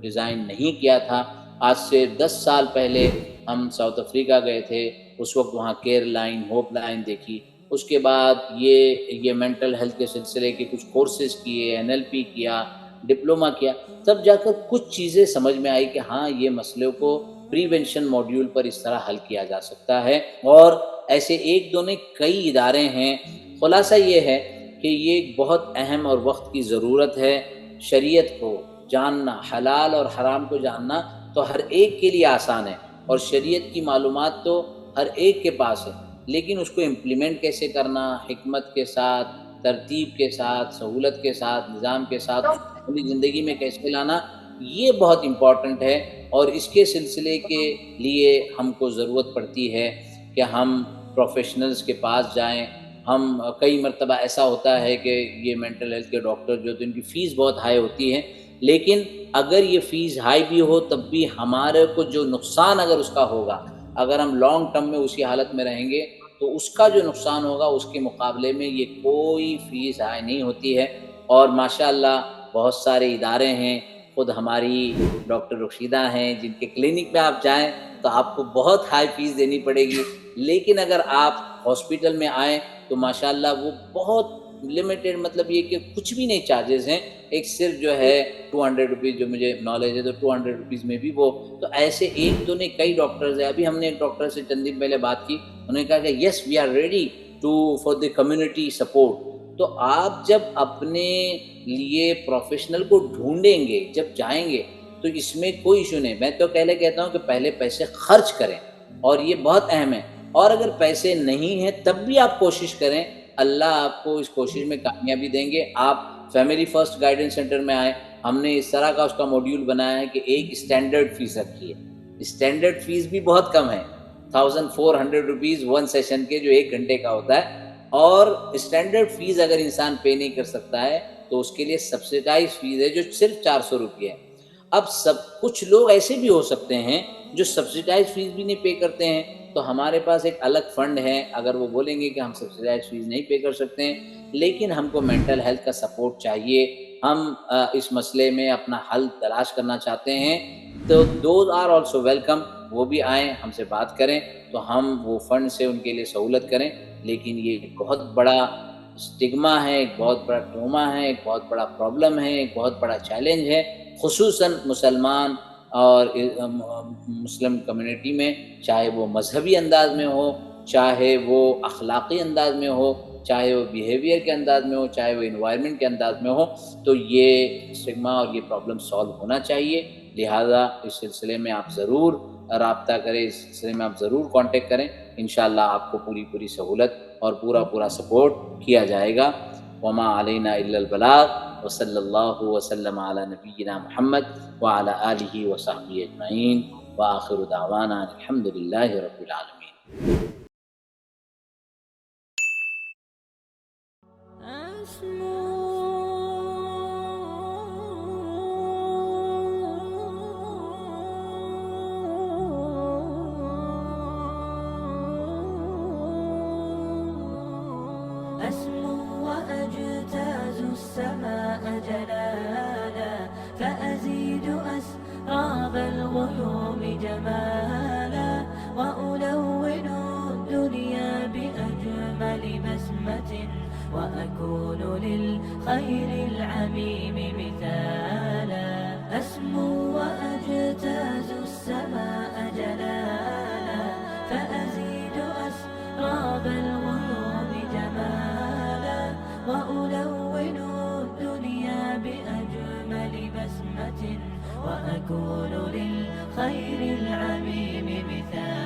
ڈیزائن نہیں کیا تھا، آج سے 10 سال پہلے ہم ساؤتھ افریقہ گئے تھے، اس وقت وہاں کیئر لائن، ہوپ لائن دیکھی. اس کے بعد یہ مینٹل ہیلتھ کے سلسلے کے کچھ کورسز کیے، NLP کیا، ڈپلوما کیا، تب جا کر کچھ چیزیں سمجھ میں آئی کہ ہاں یہ مسئلے کو پریونشن ماڈیول پر اس طرح حل کیا جا سکتا ہے. اور ایسے ایک دو نہیں کئی ادارے ہیں. خلاصہ یہ ہے کہ یہ ایک بہت اہم اور وقت کی ضرورت ہے. شریعت کو جاننا، حلال اور حرام کو جاننا تو ہر ایک کے لیے آسان ہے، اور شریعت کی معلومات تو ہر ایک کے پاس ہے، لیکن اس کو امپلیمنٹ کیسے کرنا، حکمت کے ساتھ، ترتیب کے ساتھ، سہولت کے ساتھ، نظام کے ساتھ اپنی زندگی میں کیسے لانا، یہ بہت امپورٹنٹ ہے. اور اس کے سلسلے کے لیے ہم کو ضرورت پڑتی ہے کہ ہم پروفیشنلز کے پاس جائیں. ہم کئی مرتبہ ایسا ہوتا ہے کہ یہ مینٹل ہیلتھ کے ڈاکٹر جو ان کی فیس بہت ہائی ہوتی ہے، لیکن اگر یہ فیس ہائی بھی ہو تب بھی ہمارے کو جو نقصان اگر اس کا ہوگا، اگر ہم لانگ ٹرم میں اسی حالت میں رہیں گے تو اس کا جو نقصان ہوگا اس کے مقابلے میں یہ کوئی فیس ہائی نہیں ہوتی ہے. اور ماشاءاللہ بہت سارے ادارے ہیں، خود ہماری ڈاکٹر رشیدہ ہیں جن کے کلینک میں آپ جائیں تو آپ کو بہت ہائی فیس دینی پڑے گی، لیکن اگر آپ ہاسپٹل میں آئیں تو ماشاءاللہ وہ بہت لمیٹڈ، مطلب یہ کہ کچھ بھی نہیں چارجز ہیں، ایک صرف جو ہے 200 روپیز، جو مجھے نالج ہے تو 200 روپیز میں بھی وہ. تو ایسے ایک دو نہیں کئی ڈاکٹرز ہیں. ابھی ہم نے ایک ڈاکٹر سے چند دن پہلے بات کی، انہوں نے کہا کہ yes we are ready for the community support. تو آپ جب اپنے لیے پروفیشنل کو ڈھونڈیں گے، جب جائیں گے تو اس میں کوئی ایشو نہیں. میں تو پہلے کہتا ہوں کہ پہلے پیسے خرچ کریں، اور یہ بہت اہم ہے. اور اگر پیسے نہیں ہیں تب بھی آپ کوشش کریں، اللہ آپ کو اس کوشش میں کامیابی دیں گے. آپ فیملی فرسٹ گائیڈنس سینٹر میں آئیں، ہم نے اس طرح کا اس کا ماڈیول بنایا ہے کہ ایک اسٹینڈرڈ فیس رکھی ہے. اسٹینڈرڈ فیس بھی بہت کم ہے، 1400 روپیز 1 سیشن کے، جو 1 گھنٹے کا ہوتا ہے. اور اسٹینڈرڈ فیس اگر انسان پے نہیں کر سکتا ہے تو اس کے لیے سبسیڈائز فیس ہے جو صرف 400 روپیہ ہے. اب کچھ لوگ ایسے بھی ہو سکتے ہیں جو سبسیڈائز فیس بھی نہیں پے کرتے ہیں، تو ہمارے پاس ایک الگ فنڈ ہے. اگر وہ بولیں گے کہ ہم سبسیڈائز فیس نہیں پے کر سکتے ہیں لیکن ہم کو مینٹل ہیلتھ کا سپورٹ چاہیے، ہم اس مسئلے میں اپنا حل تلاش کرنا چاہتے ہیں، تو دوز آر آلسو ویلکم. وہ بھی آئیں، ہم سے بات کریں تو ہم وہ فنڈ سے ان کے لیے سہولت کریں. لیکن یہ ایک بہت بڑا اسٹگما ہے، ایک بہت بڑا ٹروما ہے، ایک بہت بڑا پرابلم ہے، ایک بہت بڑا چیلنج ہے، خصوصاً مسلمان اور مسلم کمیونٹی میں، چاہے وہ مذہبی انداز میں ہو، چاہے وہ اخلاقی انداز میں ہو، چاہے وہ بیہیویئر کے انداز میں ہو، چاہے وہ انوائرمنٹ کے انداز میں ہو. تو یہ اسٹگما اور یہ پرابلم سالو ہونا چاہیے. لہٰذا اس سلسلے میں آپ ضرور رابطہ کریں، اس سلسلے میں آپ ضرور کانٹیکٹ کریں. انشاءاللہ آپ کو پوری سہولت اور پورا سپورٹ کیا جائے گا. وما علینا الا البلاغ، وصلی اللہ وسلم علی نبینا محمد وعلی آلہ وصحبہ اجمعین، وآخر دعوانا الحمد للہ رب العالمین. السماء جلالا فأزيد أسراب الغيوم جمالا وألون الدنيا بأجمل بسمة وأكون للخير العميم مثالا أسمو وأجتاز السماء جلالا فأزيد أسراب الغيوم جمالا وألون الدنيا بأجمل بسمة وأكون للخير العميم مثالا.